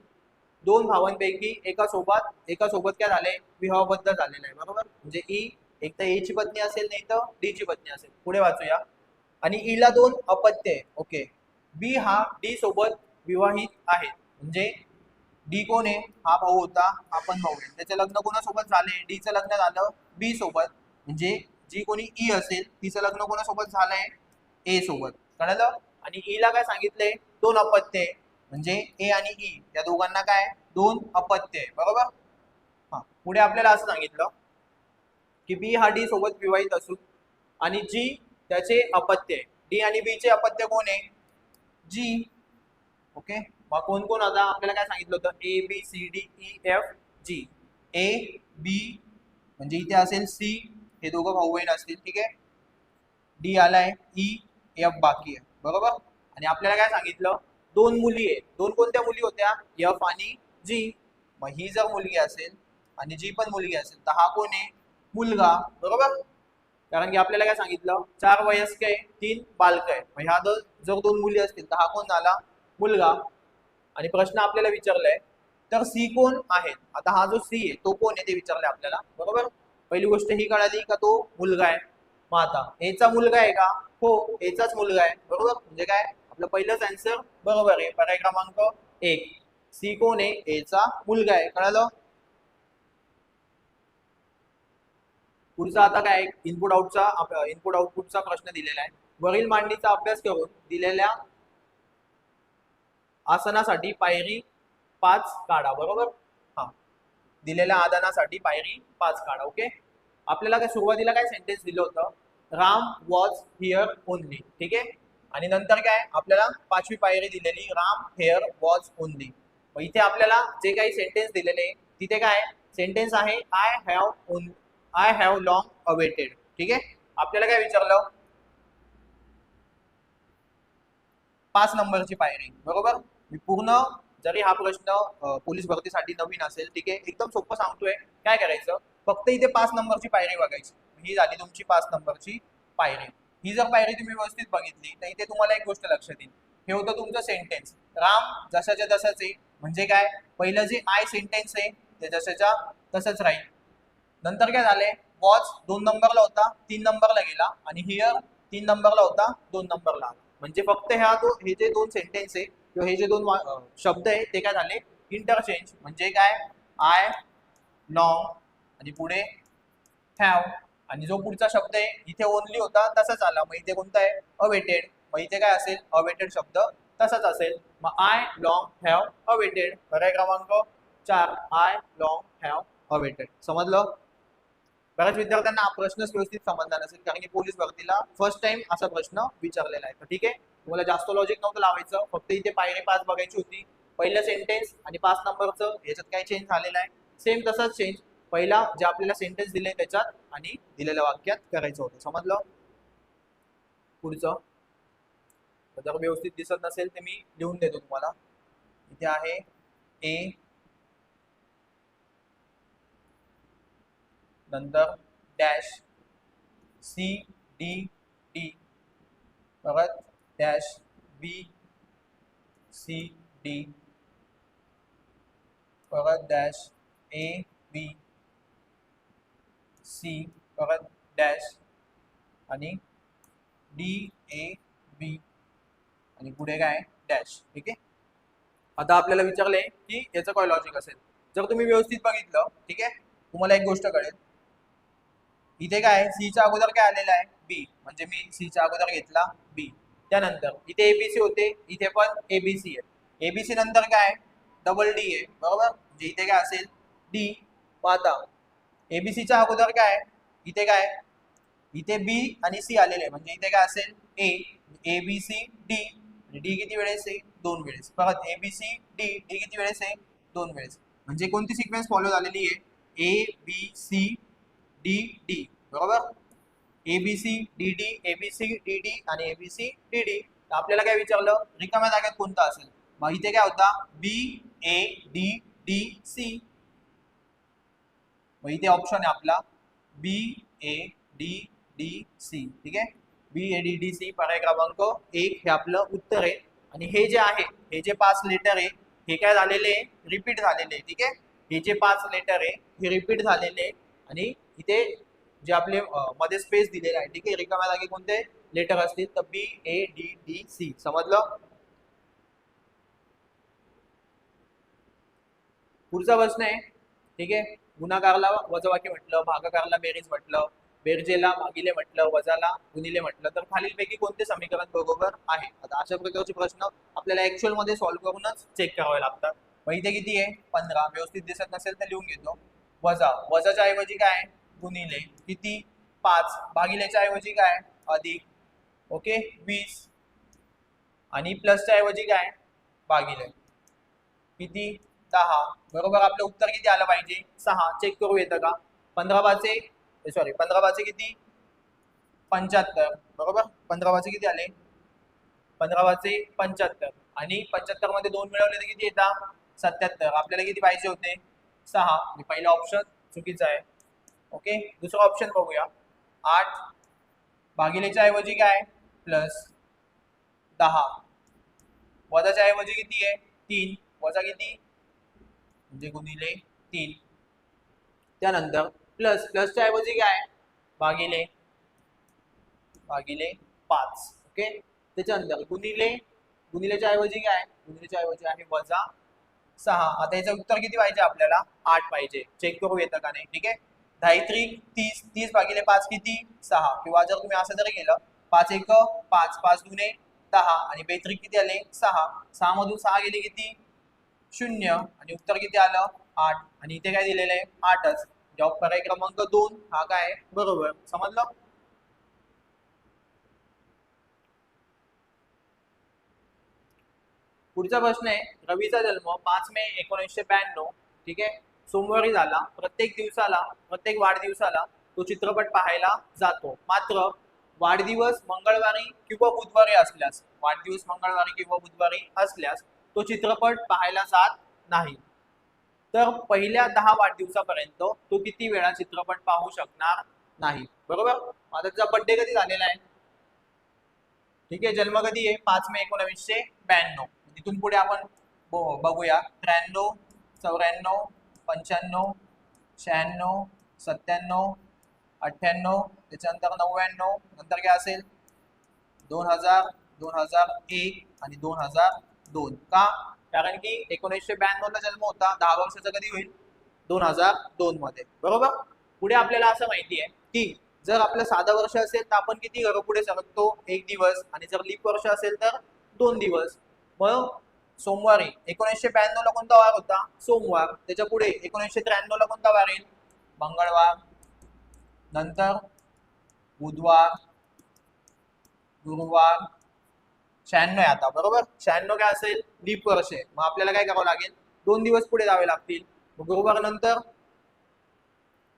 दोन भावांपैकी एका सोबत काय झालंय, विवाहबद्ध झालेला आहे. बरोबर, म्हणजे ई एक तर ए ची पत्नी असेल नाही तर डी ची पत्नी असेल. पुढे वाचूया. आणि ई ला दोन अपत्य आहे. ओके, बी हा डी सोबत विवाहित आहे. म्हणजे डी कोण आहे? हा भाऊ होता, हा पण भाऊ आहे. त्याचे लग्न कोणासोबत झाले? डीचं लग्न झालं बी सोबत. म्हणजे जी कोणी ई असेल तिचं लग्न कोणासोबत झालंय? ए सोबत. कळलं? आणि ई ला काय सांगितलंय? दोन अपत्य आहे. म्हणजे ए आणि ई या दोघांना काय दोन अपत्य आहे. बरोबर. हा, पुढे आपल्याला असं सांगितलं की बी हा डी सोबत विवाहित असून आणि जी त्याचे अपत्य आहे. डी आणि बी चे अपत्य कोण आहे? जी. ओके, मग कोण कोण आता आपल्याला काय सांगितलं होतं? A B C D E F G. A B म्हणजे इथे असेल सी, हे दोघं भाऊ बहीण असतील. ठीक आहे. डी आलाय, ई एफ बाकी आहे. बरोबर. आणि आपल्याला काय सांगितलं? दोन मुली आहे. दोन कोणत्या मुली होत्या? एफ आणि जी. मग ही जर मुलगी असेल आणि जी पण मुलगी असेल तर हा कोण आहे? मुलगा. बरोबर. कारण की आपल्याला काय सांगितलं? 4 वयस्क आहे, 3 बालक आहे. मग ह्या जर दोन मुली असतील तर हा कोण झाला? मुलगा. आणि प्रश्न आपल्याला विचारलाय तर सी कोण आहेत? आता हा जो सी आहे तो कोण आहे ते विचारलंय आपल्याला. बरोबर. पहिली गोष्ट ही कळाली का तो मुलगा आहे. मग आता एचा मुलगा आहे का? हो, एचाच मुलगा आहे. बरोबर. म्हणजे काय आपलं पहिलंच आन्सर बरोबर आहे. पर्याय क्रमांक 1. सी कोण आहे? एचा मुलगा आहे. कळालं? पुढचा आता काय इनपुट आउटपुटचा प्रश्न दिलेला आहे. वरील मांडणीचा अभ्यास करून दिलेल्या आसनासाठी पायरी 5 काढा. बरोबर. हा, दिलेल्या आदानासाठी पायरी 5 काढा. ओके, आपल्याला काय सुरुवातीला काय सेंटेन्स दिलं होतं? Ram was here only. ठीक आहे. आणि नंतर काय आपल्याला 5वी पायरी दिलेली, राम हेअर वॉज ओनली. मग इथे आपल्याला जे काही सेंटेन्स दिलेले तिथे काय सेंटेन्स आहे? I have long awaited. ठीक आहे. आपल्याला काय विचारलं? 5 नंबरची पायरी. बरोबर. मी पूर्ण जरी हा प्रश्न पोलीस भरतीसाठी नवीन असेल, ठीक आहे, एकदम सोपं सांगतोय. काय करायचं? फक्त इथे 5 नंबरची पायरी बघायची. ही झाली तुमची 5 नंबरची पायरी. ही जर पायरी तुम्ही व्यवस्थित बघितली तर इथे तुम्हाला एक गोष्ट लक्षात येईल. हे होतं तुमचं सेंटेन्स. राम जशाच्या तसंच आहे. म्हणजे काय पहिलं जे आय सेंटेन्स आहे ते जशाच्या तसंच राहील. नंतर काय झालंय? वॉच 2 नंबरला होता, 3 नंबरला गेला. आणि हिअर 3 नंबरला होता, 2 नंबरला आला. म्हणजे फक्त हे जे दोन सेंटेन्स आहे किंवा हे जे दोन शब्द आहे ते काय झाले? इंटरचेंज. म्हणजे काय? आय लॉंग आणि पुढे हॅव. आणि जो पुढचा शब्द आहे इथे ओनली होता तसाच आला. मग इथे कोणता आहे? अवेटेड. मग इथे काय असेल? अवेटेड शब्द तसाच असेल. मग आय लॉंग हॅव अवेटेड. पर्याय क्रमांक 4. I long have awaited. समजलं? बऱ्याच विद्यार्थ्यांना हा प्रश्नच व्यवस्थित समजला नसेल कारण की पोलीस भरतीला फर्स्ट टाइम असा प्रश्न विचारलेला आहे. ठीक आहे. तुम्हाला जास्त लॉजिक नव्हतं लावायचं. फक्त इथे पायरी 5 बघायची होती. पहिलं सेंटेन्स आणि 5 नंबरचं याच्यात काय चेंज झालेलं आहे? सेम तसंच चेंज पहिला जे आपल्याला सेंटेन्स दिले त्याच्यात आणि दिलेल्या वाक्यात करायचं होतं. समजलं? पुढचं जर व्यवस्थित दिसत नसेल तर मी लिहून देतो तुम्हाला. इथे आहे ए, नंतर डॅश सी डी डी, परत डॅश बी सी डी, परत डॅश ए बी सी, परत डॅश आणि डी ए बी आणि पुढे काय? डॅश. ठीक आहे. आता आपल्याला विचारले की याचं काय लॉजिक असेल. जर तुम्ही व्यवस्थित बघितलं, ठीक आहे, तुम्हाला एक गोष्ट कळेल. इथे काय सीच्या अगोदर काय आलेलं आहे? बी. म्हणजे मी सीच्या अगोदर घेतला बी. त्यानंतर इथे एबीसी होते, इथे पण एबीसी आहे. एबीसी नंतर काय? डबल डी आहे. बरोबर. म्हणजे इथे काय असेल? डी. आता एबीसीच्या अगोदर काय? इथे काय? इथे बी आणि सी आलेले आहे. म्हणजे इथे काय असेल? ए. ABC D. डी किती वेळेस आहे? 2 वेळेस. परत एबीसी डी. डी किती वेळेस आहे? 2 वेळेस. म्हणजे कोणती सिक्वेन्स फॉलो झालेली आहे? A B C D D. बरोबर. एबीसी डीडी, एबीसी डीडी आणि एबीसी डीडी. आपल्याला काय विचारलं, रिकाम्या जागेत कोणता असेल? मग इथे काय होता, बी ए डी डी सी. मग इथे ऑप्शन आहे आपला बी ए डी डी सी. ठीक आहे, बी ए डी डी सी पर्याय क्रमांक 1 हे आपलं उत्तर आहे. आणि हे जे आहे, हे जे 5 लेटर आहे हे काय झालेले, रिपीट झालेले. ठीक आहे, हे जे 5 लेटर आहे हे रिपीट झालेले. आणि इथे जे आपले मध्ये स्पेस दिलेला आहे, ठीक आहे, रिकाम्या जागी कोणते लेटर असतील तर बी ए डी डी सी. समजलं? पुढचा प्रश्न आहे, ठीक आहे, गुणाकारला वजाबाकी म्हटलं, भागाकारला बेरीज म्हटलं, बेरजेला भागिले म्हटलं, वजाला गुणिले म्हटलं, तर खालीलपैकी कोणते समीकरण बरोबर आहे? आता अशा प्रकारचे प्रश्न आपल्याला ऍक्च्युअल मध्ये सॉल्व्ह करूनच चेक करावे लागतात. मग इथे किती आहे, 15. व्यवस्थित दिसत नसेल तर लिहून घेतो. वजा, वजाच्या ऐवजी काय, गुणिले, किती, 5. भागिलेच्या ऐवजी काय, अधिक. ओके, 20. आणि प्लसच्या ऐवजी काय, भागिले, किती, 10. बरोबर. आपलं उत्तर किती आलं पाहिजे, 6. चेक करू येतं का? 15 किती, 75. बरोबर. 15 किती आले, 15 आणि 75 मध्ये 2 मिळवले तर किती येतात, 77. आपल्याला किती पाहिजे होते, 6. पहिला ऑप्शन चुकीचा आहे. ओके, दुसरा ऑप्शन बघूया. 8. भागिलेच्या ऐवजी काय, प्लस 10. वजाच्या ऐवजी किती आहे, 3. वजा किती म्हणजे गुणिले 3. त्यानंतर प्लस, प्लसच्या ऐवजी काय, भागिले, भागिले 5. ओके, त्याच्यानंतर गुणिले, गुणिलेच्या ऐवजी काय, गुणिलेच्या ऐवजी आहे वजा 6. आता याचं उत्तर किती पाहिजे आपल्याला, 8 पाहिजे. चेक करू येतं का नाही. ठीक आहे, 10 30. 30 भागिले 5 किती, 6. किंवा जर तुम्ही असं जर केलं, 5 1 5, 5 2 10 आणि बेत्रिक किती आले, 6. 6 मधून 6 गेले किती, 0. आणि उत्तर किती आलं, 8. आणि इथे काय दिलेलं आहे, 8च. जॉब पर्याय क्रमांक 2 हा काय बरोबर. समजलं? पुढचा प्रश्न आहे, रवीचा जन्म 5 मे 1992, ठीक आहे, सोमवारी झाला. प्रत्येक दिवसाला, प्रत्येक वाढदिवसाला तो चित्रपट पाहायला जातो. मात्र वाढदिवस मंगळवारी किंवा बुधवारी असल्यास, वाढदिवस मंगळवारी किंवा बुधवारी असल्यास तो चित्रपट पाहायला जात नाही. तर पहिल्या 10 वाढदिवसापर्यंत तो किती वेळा चित्रपट पाहू शकणार नाही? बरोबर. आता त्याचा बर्थडे कधी झालेला आहे, ठीक आहे, जन्म कधी आहे, 5 मे 1992. तिथून पुढे आपण बघूया 93 94 95 96 97 98, त्याच्यानंतर 99, नंतर काय असेल 2000 2001 आणि 2002. का? कारण की 1992 ला जन्म होता, 10 वर्षाचा कधी होईल, 2002 मध्ये. बरोबर. पुढे आपल्याला असं माहिती आहे की जर आपलं साधं वर्ष असेल तर आपण किती घरं पुढे सरकतो, 1 दिवस. आणि जर लीप वर्ष असेल तर 2 दिवस. मग सोमवारी 1992 ला कोणता वार होता, सोमवार. त्याच्या पुढे 1993 ला कोणता वार येईल, मंगळवार. नंतर बुधवार, गुरुवार. 96 आहे आता. बरोबर. 96 काय असेल, लीप वर्ष आहे. मग आपल्याला काय करावं लागेल, 2 दिवस पुढे जावे लागतील. गुरुवार नंतर,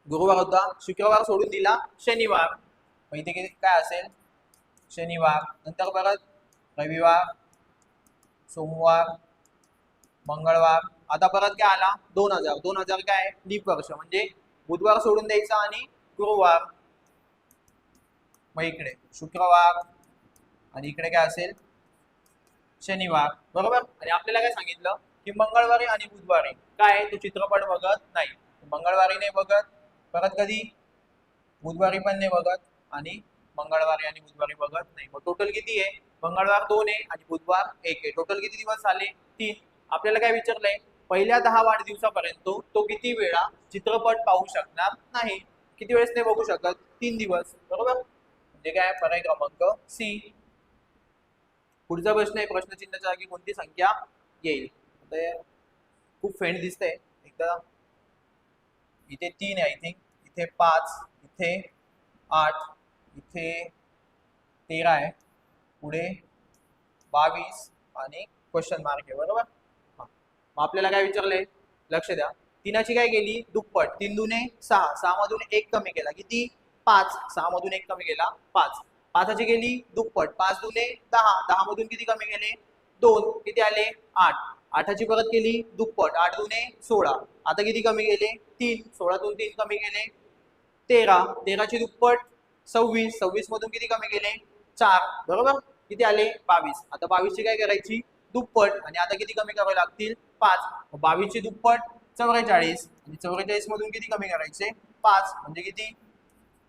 गुरुवार होता, शुक्रवार सोडून दिला, शनिवार. मग इथे काय असेल, शनिवार. नंतर परत रविवार, सोमवार, मंगळवार. आता परत काय आला, 2000. 2000 काय, लीप वर्ष, म्हणजे बुधवार सोडून द्यायचा आणि गुरुवार. मग इकडे शुक्रवार आणि इकडे काय असेल, शनिवार. बरोबर. आणि आपल्याला काय सांगितलं की मंगळवारी आणि बुधवारी काय तो चित्रपट बघत नाही. मंगळवारी नाही बघत, परत कधी बुधवारी पण नाही बघत, आणि मंगळवारी आणि बुधवारी बघत नाही. मग टोटल किती आहे, मंगळवार 2 आहे आणि बुधवार 1 आहे. टोटल किती दिवस झाले, 3. आपल्याला काय विचारलंय, पहिल्या 10 वाढदिवसापर्यंत तो किती वेळा चित्रपट पाहू शकणार नाही. किती वेळेस नाही बघू शकत, 3 दिवस. बरोबर. म्हणजे काय, पर्याय क्रमांक सी. पुढचा प्रश्न आहे, प्रश्नचिन्हाच्या जागी कोणती संख्या येईल. खूप फेंट दिसते. एकदा इथे 3 आहे आय थिंक, इथे 5, इथे 8, इथे 13 आहे, पुढे 22 आणि क्वेश्चन मार्क आहे. बरोबर. मग आपल्याला काय विचारलंय, लक्ष द्या. 3ची काय केली, दुप्पट. 3 दुने 6, 6 मधून 1 कमी केला, किती, 5, 6 मधून 1 कमी गेला 5, 5ची गेली दुप्पट, 5 दुने 10, 10 मधून किती कमी गेले 2, किती आले 8, 8ची परत केली दुप्पट, 8 दुने 16, आता किती कमी गेले 3, 16तून 3 कमी गेले 13, 13ची दुप्पट 26, 26 मधून किती कमी गेले 4, बरोबर, किती आले 22, आता 22ची काय करायची दुप्पट, आणि आता किती कमी करावे लागतील 5, 22ची दुप्पट 44, आणि 44 मधून किती कमी करायचे 5, म्हणजे किती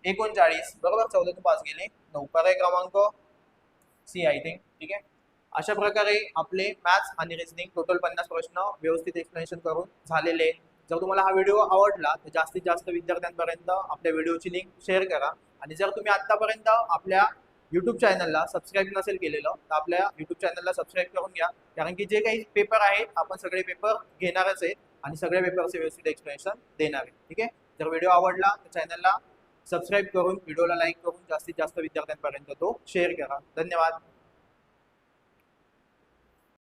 39, बरोबर, 14तून 5 गेले 9, पर्याय क्रमांक सी आय थिंक. ठीक आहे, अशा प्रकारे आपले मॅथ्स आणि रिझनिंग टोटल 50 प्रश्न व्यवस्थित एक्सप्लेनेशन करून झालेले. जर तुम्हाला हा व्हिडिओ आवडला तर जास्तीत जास्त विद्यार्थ्यांपर्यंत आपल्या व्हिडिओची लिंक शेअर करा, आणि जर तुम्ही आतापर्यंत आपल्या यूट्यूब चॅनलला सबस्क्राईब नसेल केलेलं तर आपल्या यूट्यूब चॅनलला सबस्क्राईब करून घ्या, कारण की जे काही पेपर आहेत आपण सगळे पेपर घेणारच आहेत आणि सगळ्या पेपरचे व्यवस्थित एक्सप्लेनेशन देणार आहे. ठीक आहे, जर व्हिडिओ आवडला तर चॅनलला सबस्क्राईब करून व्हिडिओला लाईक करून जास्तीत जास्त विद्यार्थ्यांपर्यंत तो शेअर करा. धन्यवाद.